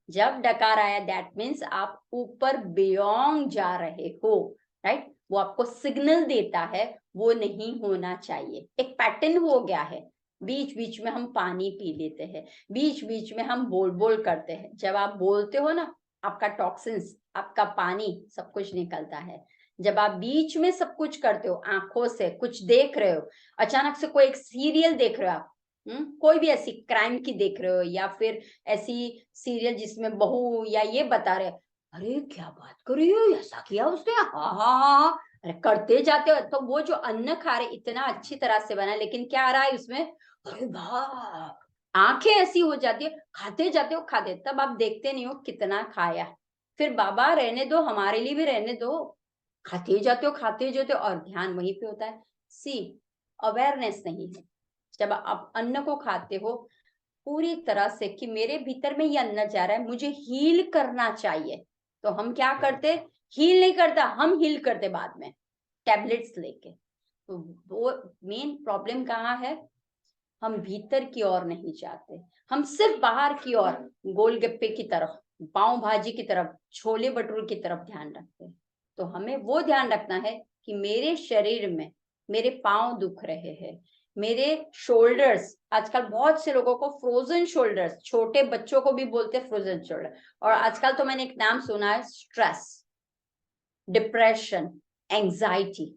जब डकार आया दैट मीन्स आप ऊपर बियॉन्ड जा रहे हो, राइट? वो आपको सिग्नल देता है, वो नहीं होना चाहिए। एक पैटर्न हो गया है, बीच बीच में हम पानी पी लेते हैं, बीच बीच में हम बोल बोल करते हैं। जब आप बोलते हो ना, आपका टॉक्सिन्स, आपका पानी, सब कुछ निकलता है। जब आप बीच में सब कुछ करते हो, आंखों से कुछ देख रहे हो, अचानक से कोई एक सीरियल देख रहे हो आप, कोई भी ऐसी क्राइम की देख रहे हो, या फिर ऐसी सीरियल जिसमें बहू या ये बता रहे, अरे क्या बात कर रही हो, ऐसा किया उसने, हाँ हाँ हाँ, अरे करते जाते हो। तो वो जो अन्न खा रहे इतना अच्छी तरह से बना, लेकिन क्या आ रहा है उसमें, अरे वाह, आंखें ऐसी हो जाती है, खाते जाते हो खाते, तब आप देखते नहीं हो कितना खाया। फिर बाबा रहने दो, हमारे लिए भी रहने दो, खाते जाते हो और ध्यान वहीं पे होता है। सी, अवेयरनेस नहीं है। जब आप अन्न को खाते हो पूरी तरह से कि मेरे भीतर में ये अन्न जा रहा है, मुझे हील करना चाहिए, तो हम क्या करते, हील नहीं करता, हम हील करते बाद में टैबलेट्स लेके। तो वो मेन प्रॉब्लम कहाँ है, हम भीतर की ओर नहीं जाते, हम सिर्फ बाहर की ओर, गोलगप्पे की तरफ, पाव भाजी की तरफ, छोले भटूरे की तरफ ध्यान रखते हैं। तो हमें वो ध्यान रखना है कि मेरे शरीर में मेरे पांव दुख रहे हैं, मेरे शोल्डर्स, आजकल बहुत से लोगों को फ्रोजन शोल्डर्स, छोटे बच्चों को भी बोलते हैं फ्रोजन शोल्डर। और आजकल तो मैंने एक नाम सुना है, स्ट्रेस, डिप्रेशन, एंजाइटी।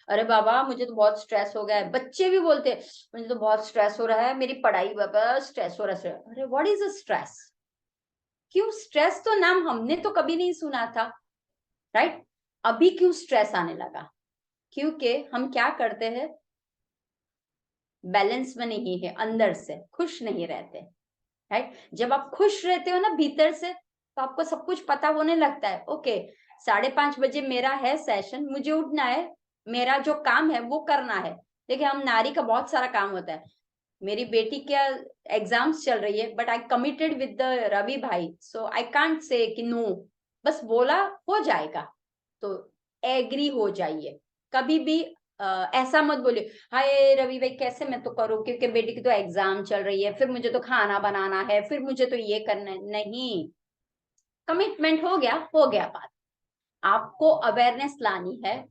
अरे बाबा मुझे तो बहुत स्ट्रेस हो गया है, बच्चे भी बोलते हैं मुझे तो बहुत स्ट्रेस हो रहा है, मेरी पढ़ाई बाबा स्ट्रेस हो रहा है। अरे व्हाट इज अ स्ट्रेस? क्यों स्ट्रेस तो नाम हमने तो कभी नहीं सुना था, राइट? अभी क्यों स्ट्रेस आने लगा? क्योंकि हम क्या करते हैं, बैलेंस में नहीं है, अंदर से खुश नहीं रहते, राइट? जब आप खुश रहते हो ना भीतर से, तो आपको सब कुछ पता होने लगता है। ओके, 5:30 बजे मेरा है सेशन, मुझे उठना है, मेरा जो काम है वो करना है। देखिए हम नारी का बहुत सारा काम होता है। मेरी बेटी क्या एग्जाम्स चल रही है, but I committed with the Ravi भाई, सो आई कांट से कि नो, बस बोला हो जाएगा, तो एग्री हो जाइए। कभी भी ऐसा मत बोलिए हाय रवि भाई कैसे मैं तो करूँ, क्योंकि बेटी की तो एग्जाम चल रही है, फिर मुझे तो खाना बनाना है, फिर मुझे तो ये करना है। नहीं, कमिटमेंट हो गया बात। आपको अवेयरनेस लानी है,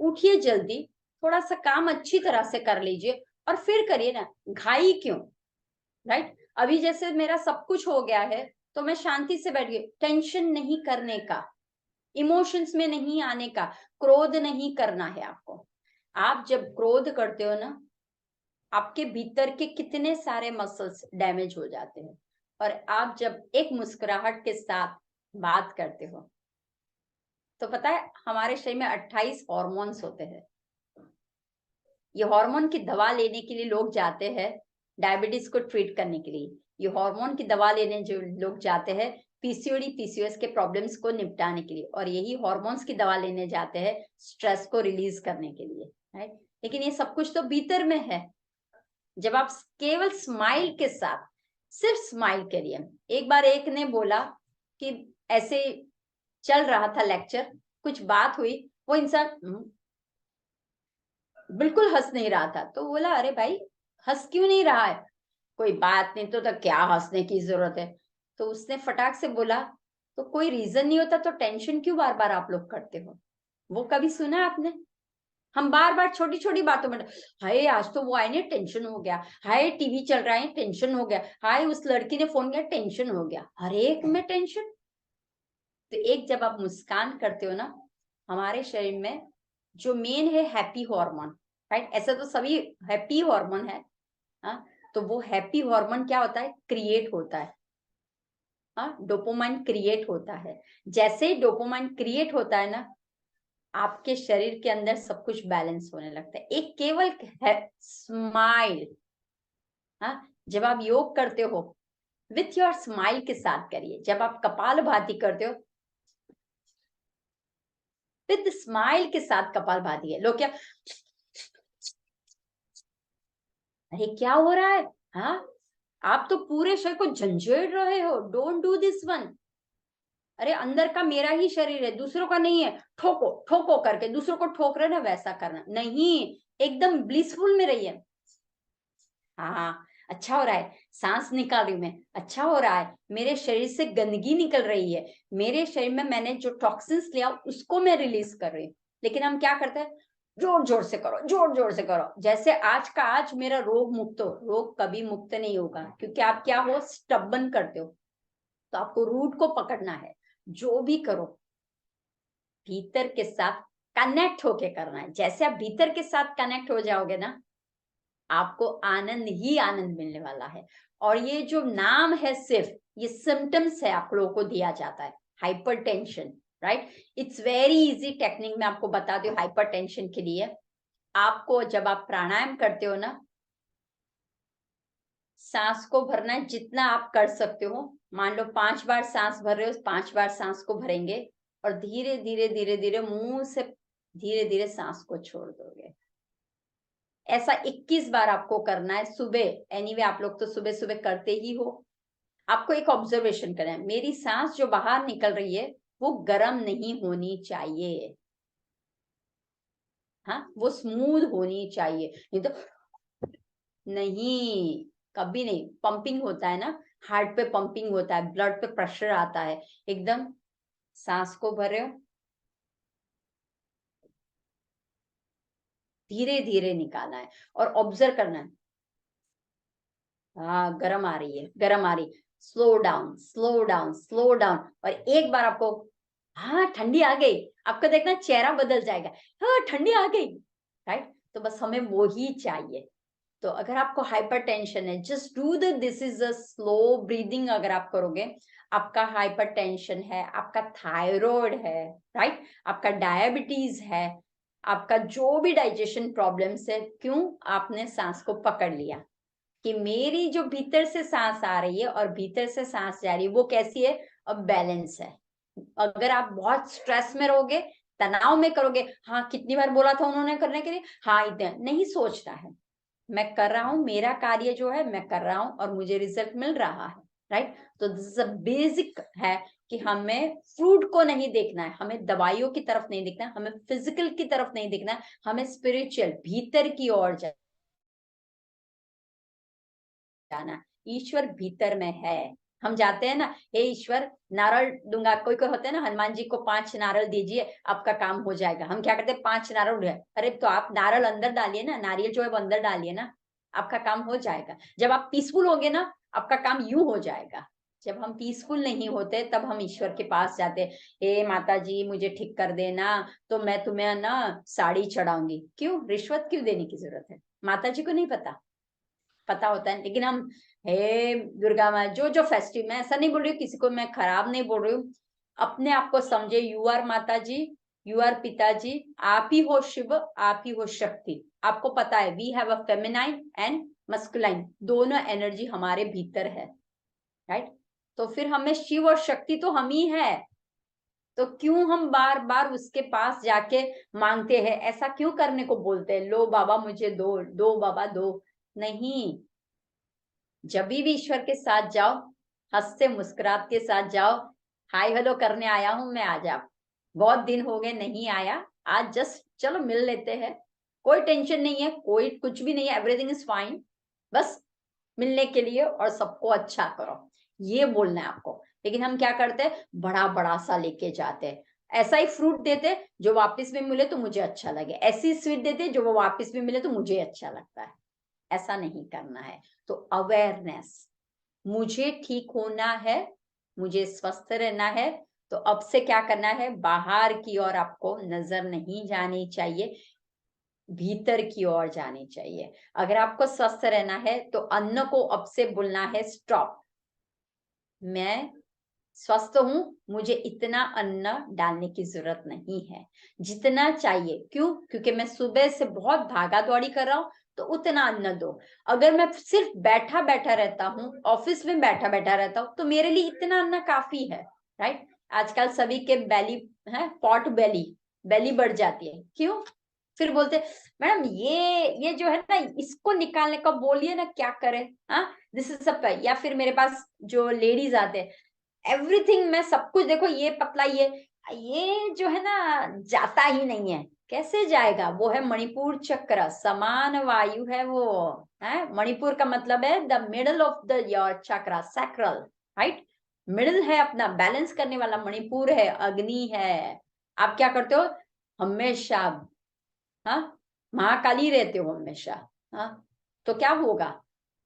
उठिए जल्दी, थोड़ा सा काम अच्छी तरह से कर लीजिए और फिर करिए ना, घाई क्यों, राइट? अभी जैसे मेरा सब कुछ हो गया है, तो मैं शांति से बैठ गई, टेंशन नहीं करने का, इमोशंस में नहीं आने का, क्रोध नहीं करना है आपको। आप जब क्रोध करते हो ना, आपके भीतर के कितने सारे मसल्स डैमेज हो जाते हैं। और आप जब एक मुस्कुराहट के साथ बात करते हो, तो पता है हमारे शरीर में 28 हॉर्मोन्स होते हैं। ये हार्मोन की दवा लेने के लिए लोग जाते हैं, डायबिटीज को ट्रीट करने के लिए। ये हार्मोन की दवा लेने जो लोग जाते हैं, पीसीओडी पीसीओएस के प्रॉब्लम्स को निपटाने के लिए। और यही हार्मोन्स की दवा लेने जाते हैं स्ट्रेस को रिलीज करने के लिए, राइट? लेकिन ये सब कुछ तो भीतर में है। जब आप केवल स्माइल के साथ, सिर्फ स्माइल करिए। एक बार एक ने बोला कि ऐसे चल रहा था लेक्चर, कुछ बात हुई, वो इंसान बिल्कुल हंस नहीं रहा था। तो बोला अरे भाई हंस क्यों नहीं रहा है, कोई बात नहीं तो क्या हंसने की जरूरत है। तो उसने फटाक से बोला तो कोई रीजन नहीं होता तो टेंशन क्यों बार बार आप लोग करते हो। वो कभी सुना है आपने? हम बार बार छोटी छोटी बातों में, हाय आज तो वो आए ने टेंशन हो गया, हाय टीवी चल रहा है टेंशन हो गया, हाय उस लड़की ने फोन किया टेंशन हो गया, हर एक में टेंशन। तो एक जब आप मुस्कान करते हो ना, हमारे शरीर में जो मेन है हैप्पी हार्मोन, राइट, ऐसा तो सभी हैप्पी हार्मोन है, हाँ, तो वो हैप्पी हार्मोन क्या होता है, क्रिएट होता है, हाँ, डोपामाइन क्रिएट होता है। जैसे ही डोपामाइन क्रिएट होता है ना, आपके शरीर के अंदर सब कुछ बैलेंस होने लगता है। एक केवल है स्माइल, हाँ, जब आप योग करते हो विथ योर स्माइल के साथ करिए। जब आप कपालभाति करते हो विद स्माइल के साथ कपालभाति है। लोग क्या, अरे क्या हो रहा है, हाँ, आप तो पूरे शरीर को झंझोड़ रहे हो, डोंट डू दिस वन। अरे अंदर का मेरा ही शरीर है, दूसरों का नहीं है, ठोको ठोको करके दूसरों को ठोक रहे ना, वैसा करना नहीं, एकदम ब्लिसफुल में रहिए। हाँ अच्छा हो रहा है, सांस निकाल रही हूं मैं, अच्छा हो रहा है, मेरे शरीर से गंदगी निकल रही है, मेरे शरीर में मैंने जो टॉक्सिन्स लिया उसको मैं रिलीज कर रही हूँ। लेकिन हम क्या करते हैं, जोर जोर से करो, जोर जोर से करो, जैसे आज का आज मेरा रोग मुक्त हो। रोग कभी मुक्त नहीं होगा, क्योंकि आप क्या हो, स्टबन करते हो। तो आपको रूट को पकड़ना है। जो भी करो भीतर के साथ कनेक्ट होके करना है। जैसे आप भीतर के साथ कनेक्ट हो जाओगे ना, आपको आनंद ही आनंद मिलने वाला है। और ये जो नाम है सिर्फ ये सिम्टम्स है आप लोगों को दिया जाता है, hypertension, right. It's very easy technique मैं आपको बता दूं हाइपरटेंशन के लिए। आपको जब आप प्राणायाम करते हो ना, सांस को भरना है जितना आप कर सकते हो। मान लो 5 बार सांस भर रहे हो, 5 बार सांस को भरेंगे और धीरे धीरे धीरे धीरे मुंह से धीरे धीरे सांस को छोड़ दोगे। ऐसा 21 बार आपको करना है सुबह। एनीवे आप लोग तो सुबह सुबह करते ही हो। आपको एक ऑब्जर्वेशन करना है, मेरी सांस जो बाहर निकल रही है वो गर्म नहीं होनी चाहिए, हाँ, वो स्मूथ होनी चाहिए, नहीं तो नहीं, कभी नहीं। पंपिंग होता है ना, हार्ट पे पंपिंग होता है, ब्लड पे प्रेशर आता है, एकदम सांस को भरे हो, धीरे धीरे निकालना है और ऑब्जर्व करना है। हाँ गर्म आ रही है, गर्म आ रही, slow down slow down slow down. और एक बार आपको, हाँ ठंडी आ गई, आपका देखना चेहरा बदल जाएगा, हाँ ठंडी आ गई, राइट। तो बस हमें वो ही चाहिए। तो अगर आपको हाइपरटेंशन है, just do the this is a slow breathing. अगर आप करोगे, आपका हाइपरटेंशन है, आपका थायराइड है, राइट, आपका डायबिटीज है, आपका जो भी डाइजेशन प्रॉब्लम्स है, क्यों, आपने सांस को पकड़ लिया कि मेरी जो भीतर से सांस आ रही है और भीतर से सांस जा रही है वो कैसी है, अब बैलेंस है। अगर आप बहुत स्ट्रेस में रहोगे, तनाव में करोगे, हाँ कितनी बार बोला था उन्होंने करने के लिए, हाँ इतना नहीं सोचना है, मैं कर रहा हूं, मेरा कार्य जो है मैं कर रहा हूं और मुझे रिजल्ट मिल रहा है, राइट। तो दिस इज अ बेसिक है कि हमें फ्रूट को नहीं देखना है, हमें दवाइयों की तरफ नहीं देखना है, हमें फिजिकल की तरफ नहीं देखना है, हमें स्पिरिचुअल भीतर की ओर जाना। ईश्वर भीतर में है। हम जाते हैं ना, हे ईश्वर नारल दूंगा, कोई कोई होते हैं ना, हनुमान जी को 5 नारल दीजिए आपका काम हो जाएगा। हम क्या करते हैं, 5 नारल उड़े, अरे तो आप नारल अंदर डालिए ना, नारियल जो है वो अंदर डालिए ना, आपका काम हो जाएगा। जब आप पीसफुल होगे ना, आपका काम यूं हो जाएगा। जब हम पीसफुल नहीं होते तब हम ईश्वर के पास जाते, हे माता जी मुझे ठीक कर देना, तो मैं तुम्हें ना साड़ी चढ़ाऊंगी। क्यों, रिश्वत क्यों देने की जरूरत है? माता जी को नहीं पता, पता होता है। लेकिन हम, हे दुर्गा माँ, जो जो फेस्टिव, मैं ऐसा नहीं बोल रही हूँ, किसी को मैं खराब नहीं बोल रही हूँ, अपने आप को समझे, यू आर माता जी, यू आर पिताजी, आप ही हो शिव, आप ही हो शक्ति। आपको पता है we have a feminine and masculine, दोनों एनर्जी हमारे भीतर है, राइट। तो फिर हमें शिव और शक्ति तो हम ही है, तो क्यों हम बार बार उसके पास जाके मांगते हैं, ऐसा क्यों करने को बोलते हैं, लो बाबा मुझे दो, दो बाबा दो। नहीं, जब भी ईश्वर के साथ जाओ, हंसते मुस्कुराते के साथ जाओ, हाय हेलो करने आया हूं मैं आज। आप बहुत दिन हो गए नहीं आया, आज जस्ट चलो मिल लेते हैं। कोई टेंशन नहीं है, कोई कुछ भी नहीं है, एवरीथिंग इज फाइन। बस मिलने के लिए और सबको अच्छा करो, ये बोलना है आपको। लेकिन हम क्या करते हैं, बड़ा बड़ा सा लेके जाते हैं। ऐसा ही फ्रूट देते जो वापस में मिले तो मुझे अच्छा लगे, ऐसी स्वीट देते जो वो वापस में मिले तो मुझे अच्छा लगता है। ऐसा नहीं करना है। तो अवेयरनेस, मुझे ठीक होना है, मुझे स्वस्थ रहना है, तो अब से क्या करना है, बाहर की ओर आपको नजर नहीं जानी चाहिए, भीतर की ओर जानी चाहिए। अगर आपको स्वस्थ रहना है तो अन्न को अब से बोलना है स्टॉप, मैं स्वस्थ हूं, मुझे इतना अन्न डालने की जरूरत नहीं है, जितना चाहिए। क्यों? क्योंकि मैं सुबह से बहुत भागा दौड़ी कर रहा हूं, तो उतना अन्न दो। अगर मैं सिर्फ बैठा बैठा रहता हूँ, ऑफिस में बैठा बैठा रहता हूँ, तो मेरे लिए इतना अन्न काफी है। राइट? आजकल सभी के बेली है, पॉट बेली, बेली बढ़ जाती है। क्यों? फिर बोलते मैडम ये जो है ना, इसको निकालने का बोलिए ना, क्या करें। हाँ, दिस इज सब। या फिर मेरे पास जो लेडीज आते हैं, एवरीथिंग में सब कुछ देखो, ये पतला, ये जो है ना जाता ही नहीं है। कैसे जाएगा? वो है मणिपुर चक्र, समान वायु है वो। है, मणिपुर का मतलब है the middle of the your चक्र, सैक्रल। राइट? मिडल है अपना, बैलेंस करने वाला मणिपुर है, अग्नि है। आप क्या करते हो हमेशा? हाँ, महाकाली रहते हो हमेशा। हाँ, तो क्या होगा?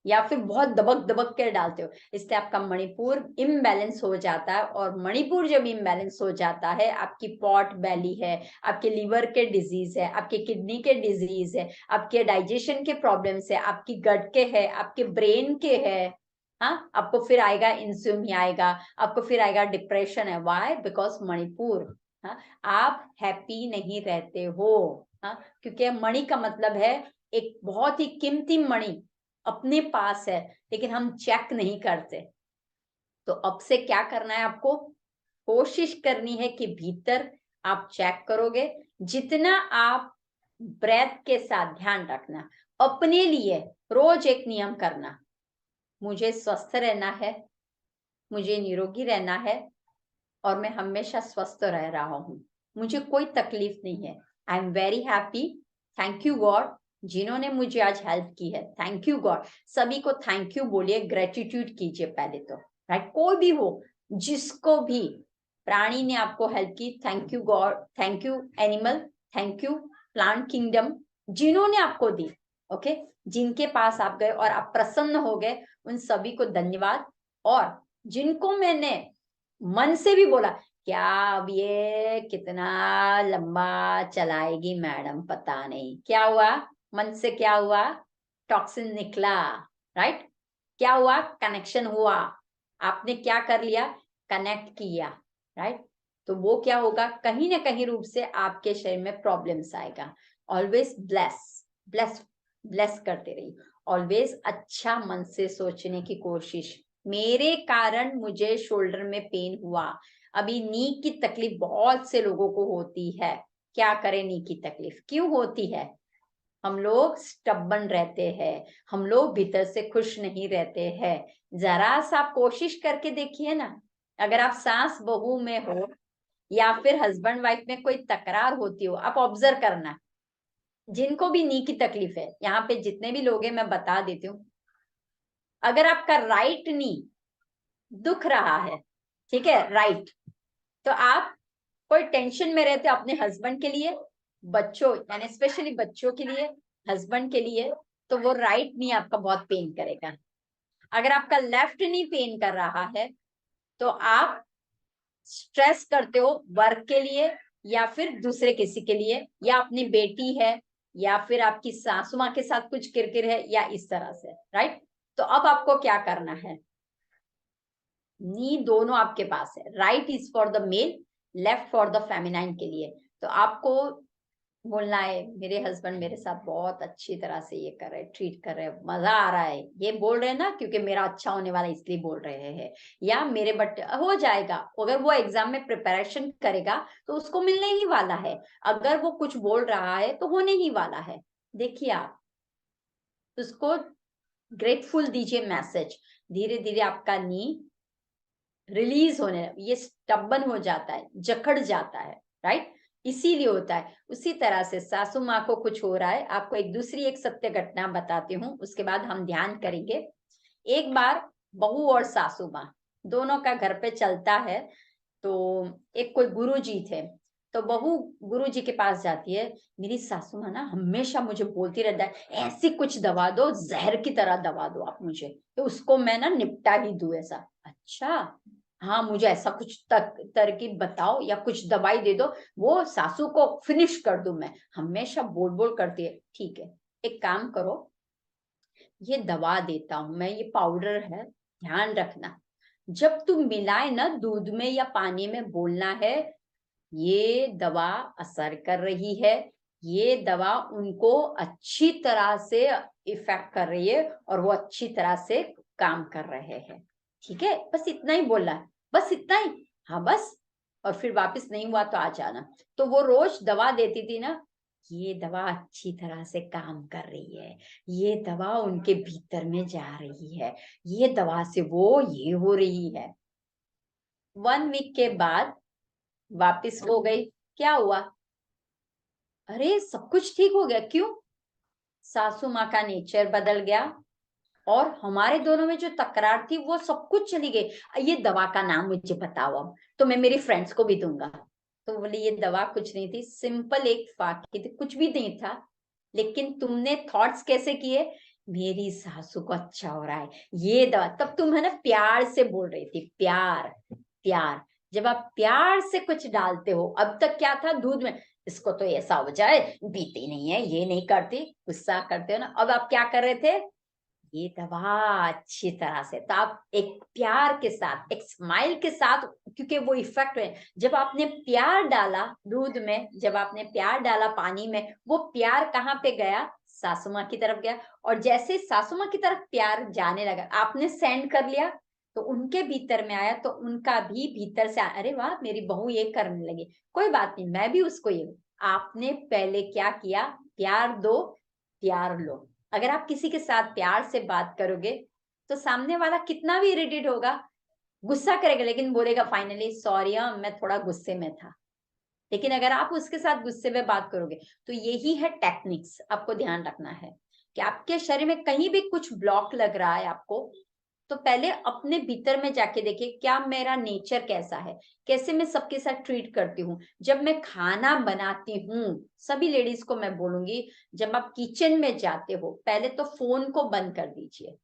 या फिर बहुत दबक दबक के डालते हो, इससे आपका मणिपुर इम्बैलेंस हो जाता है। और मणिपुर जब इम्बैलेंस हो जाता है, आपकी पॉट बैली है, आपके लीवर के डिजीज है, आपके किडनी के डिजीज है, आपके डाइजेशन के प्रॉब्लम्स है, आपकी गट के है, आपके ब्रेन के है। हाँ, आपको फिर आएगा इंसोम्निया आएगा, आपको फिर आएगा डिप्रेशन है। व्हाई? बिकॉज मणिपुर। हाँ, आप हैप्पी नहीं रहते हो। हाँ, क्योंकि मणि का मतलब है एक बहुत ही कीमती मणि अपने पास है, लेकिन हम चेक नहीं करते। तो अब से क्या करना है आपको, कोशिश करनी है कि भीतर आप चेक करोगे। जितना आप ब्रेथ के साथ ध्यान रखना, अपने लिए रोज एक नियम करना, मुझे स्वस्थ रहना है, मुझे निरोगी रहना है, और मैं हमेशा स्वस्थ रह रहा हूं, मुझे कोई तकलीफ नहीं है। I am very happy, thank you God जिन्होंने मुझे आज हेल्प की है। थैंक यू गॉड, सभी को थैंक यू बोलिए, ग्रेटिट्यूड कीजिए पहले तो। राइट? कोई भी हो, जिसको भी प्राणी ने आपको हेल्प की, thank you God, thank you animal, thank you plant kingdom, जिन्होंने आपको दी। ओके, जिनके पास आप गए और आप प्रसन्न हो गए, उन सभी को धन्यवाद। और जिनको मैंने मन से भी बोला, क्या अब ये कितना लंबा चलाएगी मैडम, पता नहीं क्या हुआ, मन से क्या हुआ, टॉक्सिन निकला। राइट? क्या हुआ? कनेक्शन हुआ। आपने क्या कर लिया? कनेक्ट किया। राइट? तो वो क्या होगा, कहीं ना कहीं रूप से आपके शरीर में प्रॉब्लम्स आएगा। ऑलवेज ब्लेस, ब्लेस, ब्लेस करते रहिए। ऑलवेज अच्छा मन से सोचने की कोशिश, मेरे कारण मुझे शोल्डर में पेन हुआ। अभी नी की तकलीफ बहुत से लोगों को होती है। क्या करें, नी की तकलीफ क्यों होती है? हम लोग स्टबन रहते हैं, हम लोग भीतर से खुश नहीं रहते हैं। जरा सा आप कोशिश करके देखिए ना, अगर आप सास बहू में हो या फिर हस्बैंड वाइफ में कोई तकरार होती हो, आप ऑब्जर्व करना, जिनको भी नी की तकलीफ है, यहाँ पे जितने भी लोग हैं मैं बता देती हूँ, अगर आपका राइट नी दुख रहा है, ठीक है, राइट, तो आप कोई टेंशन में रहते हो अपने हस्बैंड के लिए, बच्चों यानी स्पेशली बच्चों के लिए, हस्बैंड के लिए, तो वो राइट नी आपका बहुत पेन करेगा। अगर आपका लेफ्ट नी पेन कर रहा है, तो आप स्ट्रेस करते हो वर्क के लिए, या फिर दूसरे किसी के लिए, या अपनी बेटी है, या फिर आपकी सासू माँ के साथ कुछ किरकिर है, या इस तरह से। राइट? तो अब आपको क्या करना है, नी दोनों आपके पास है, right is for the male, left for the feminine के लिए। तो आपको बोलना है, मेरे हस्बैंड मेरे साथ बहुत अच्छी तरह से ये कर रहे, ट्रीट कर रहे, मजा आ रहा है, ये बोल रहे हैं ना क्योंकि मेरा अच्छा होने वाला इसलिए बोल रहे हैं, या मेरे बट हो जाएगा। अगर वो एग्जाम में प्रिपरेशन करेगा तो उसको मिलने ही वाला है, अगर वो कुछ बोल रहा है तो होने ही वाला है। देखिए, आप उसको ग्रेटफुल दीजिए मैसेज, धीरे धीरे आपका नी रिलीज होने, ये स्टबन हो जाता है, जकड़ जाता है, राइट, इसीलिए होता है। उसी तरह से सासू माँ को कुछ हो रहा है। आपको एक दूसरी एक सत्य घटना बताती हूँ, उसके बाद हम ध्यान करेंगे। एक बार बहू और सासू माँ दोनों का घर पे चलता है। तो एक कोई गुरुजी थे, तो बहू गुरुजी के पास जाती है, मेरी सासू माँ ना हमेशा मुझे बोलती रहता है ऐसी कुछ दवा दो, जहर की तरह दवा दो आप मुझे, तो उसको मैं ना निपटा ही दूं ऐसा। अच्छा, हाँ मुझे ऐसा कुछ तरकीब बताओ या कुछ दवाई दे दो, वो सासू को फिनिश कर दूं मैं, हमेशा बोल बोल करती है। ठीक है, एक काम करो, ये दवा देता हूं मैं, ये पाउडर है, ध्यान रखना जब तुम मिलाए ना दूध में या पानी में, बोलना है ये दवा असर कर रही है, ये दवा उनको अच्छी तरह से इफेक्ट कर रही है और वो अच्छी तरह से काम कर रहे हैं। ठीक है, बस इतना ही बोलना है, बस इतना ही, हाँ बस। और फिर वापस नहीं हुआ तो आ जाना। तो वो रोज दवा देती थी ना, ये दवा अच्छी तरह से काम कर रही है, ये दवा उनके भीतर में जा रही है, ये दवा से वो ये हो रही है। 1 वीक के बाद वापस हो गई। क्या हुआ? अरे सब कुछ ठीक हो गया। क्यों? सासू माँ का नेचर बदल गया और हमारे दोनों में जो तकरार थी वो सब कुछ चली गई। ये दवा का नाम मुझे बताओ, अब तो मैं मेरी फ्रेंड्स को भी दूंगा। तो बोले ये दवा कुछ नहीं थी, सिंपल एक फाकी थी, कुछ भी नहीं था, लेकिन तुमने थॉट्स कैसे किए, मेरी सासू को अच्छा हो रहा है ये दवा। तब तुम है ना प्यार से बोल रही थी, प्यार प्यार। जब आप प्यार से कुछ डालते हो, अब तक क्या था दूध में, इसको तो ऐसा हो जाए, बीती नहीं है, ये नहीं करती, गुस्सा करते हो ना। अब आप क्या कर रहे थे, ये दवा अच्छी तरह से, तो आप एक प्यार के साथ, एक स्माइल के साथ, क्योंकि वो इफेक्ट है। जब आपने प्यार डाला दूध में, जब आपने प्यार डाला पानी में, वो प्यार कहाँ पे गया, सासू माँ की तरफ गया। और जैसे सासू माँ की तरफ प्यार जाने लगा, आपने सेंड कर लिया, तो उनके भीतर में आया, तो उनका भी भीतर से अरे वाह मेरी बहू ये करने लगी, कोई बात नहीं मैं भी उसको ये। आपने पहले क्या किया, प्यार दो, प्यार लो। अगर आप किसी के साथ प्यार से बात करोगे, तो सामने वाला कितना भी इरिटेट होगा, गुस्सा करेगा, लेकिन बोलेगा फाइनली सॉरी मैं थोड़ा गुस्से में था। लेकिन अगर आप उसके साथ गुस्से में बात करोगे, तो यही है टेक्निक्स, आपको ध्यान रखना है कि आपके शरीर में कहीं भी कुछ ब्लॉक लग रहा है आपको, तो पहले अपने भीतर में जाके देखिए क्या मेरा नेचर कैसा है, कैसे मैं सबके साथ ट्रीट करती हूँ। जब मैं खाना बनाती हूँ, सभी लेडीज को मैं बोलूंगी, जब आप किचन में जाते हो पहले तो फोन को बंद कर दीजिए।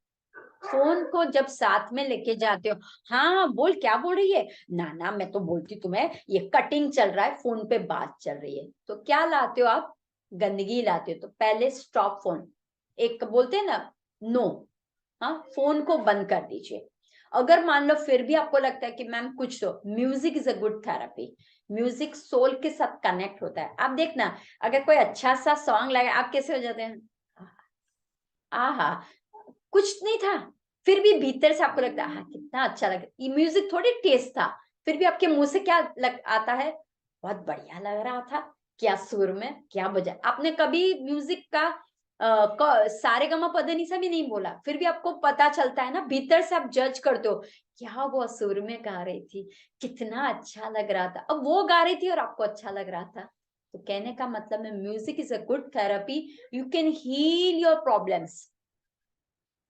फोन को जब साथ में लेके जाते हो, हाँ बोल क्या बोल रही है, ना ना मैं तो बोलती तुम्हें ये कटिंग चल रहा है, फोन पे बात चल रही है, तो क्या लाते हो आप, गंदगी लाते हो। तो पहले स्टॉप फोन, एक बोलते हैं ना नो, हाँ फोन को बंद कर दीजिए। अगर मान लो फिर भी आपको लगता है कि मैम कुछ तो, music is a good therapy, music soul के साथ कनेक्ट होता है। आप देखना अगर कोई अच्छा सा सॉन्ग लगे, आप कैसे हो जाते हैं, आहा, कुछ नहीं था, फिर भी भीतर से आपको लगता है हाँ कितना अच्छा लग, ये म्यूजिक थोड़ी टेस्ट था, फिर भी आपके मुंह से क्या आता है, बहुत बढ़िया लग रहा था, क्या सुर में क्या बजा। आपने कभी म्यूजिक का सारे गमा पदनिसा भी नहीं बोला, फिर भी आपको पता चलता है ना, भीतर से आप जज करते हो, क्या वो सुर में गा रही थी, कितना अच्छा लग रहा था, अब वो गा रही थी और आपको अच्छा लग रहा था। तो कहने का मतलब है music is a good therapy, you can heal your problems.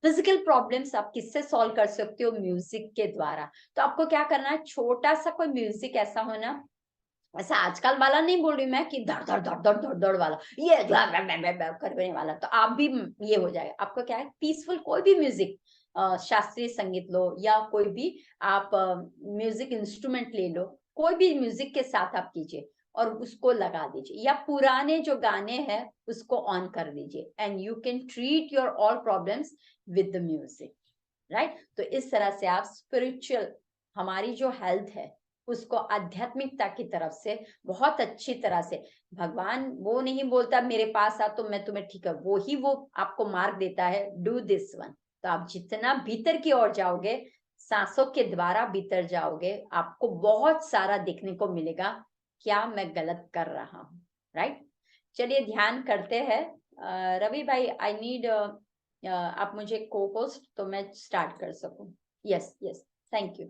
Physical problems आप किससे सॉल्व कर सकते हो, म्यूजिक के द्वारा। तो आपको क्या करना है, छोटा सा कोई म्यूजिक ऐसा होना, ऐसा आजकल वाला नहीं बोल रही मैं कि धड़ धड़ धड़ धड़ धड़ धड़ वाला, ये करने वाला, तो आप भी ये हो जाएगा। आपको क्या है, पीसफुल कोई भी म्यूजिक, शास्त्रीय संगीत लो या कोई भी आप म्यूजिक इंस्ट्रूमेंट ले लो, कोई भी म्यूजिक के साथ आप कीजिए और उसको लगा दीजिए, या पुराने जो गाने हैं उसको ऑन कर दीजिए, and you can treat your all problems with the music, right. तो इस तरह से आप स्पिरिचुअल, हमारी जो हेल्थ है उसको आध्यात्मिकता की तरफ से बहुत अच्छी तरह से, भगवान वो नहीं बोलता मेरे पास आ तो मैं तुम्हें ठीक है, वो ही वो आपको मार्ग देता है, डू दिस वन। तो आप जितना भीतर की ओर जाओगे, सांसों के द्वारा भीतर जाओगे, आपको बहुत सारा देखने को मिलेगा, क्या मैं गलत कर रहा हूँ, राइट। चलिए ध्यान करते हैं। रवि भाई आई नीड, आप मुझे को होस्ट तो मैं स्टार्ट कर सकूं। Yes yes, thank you.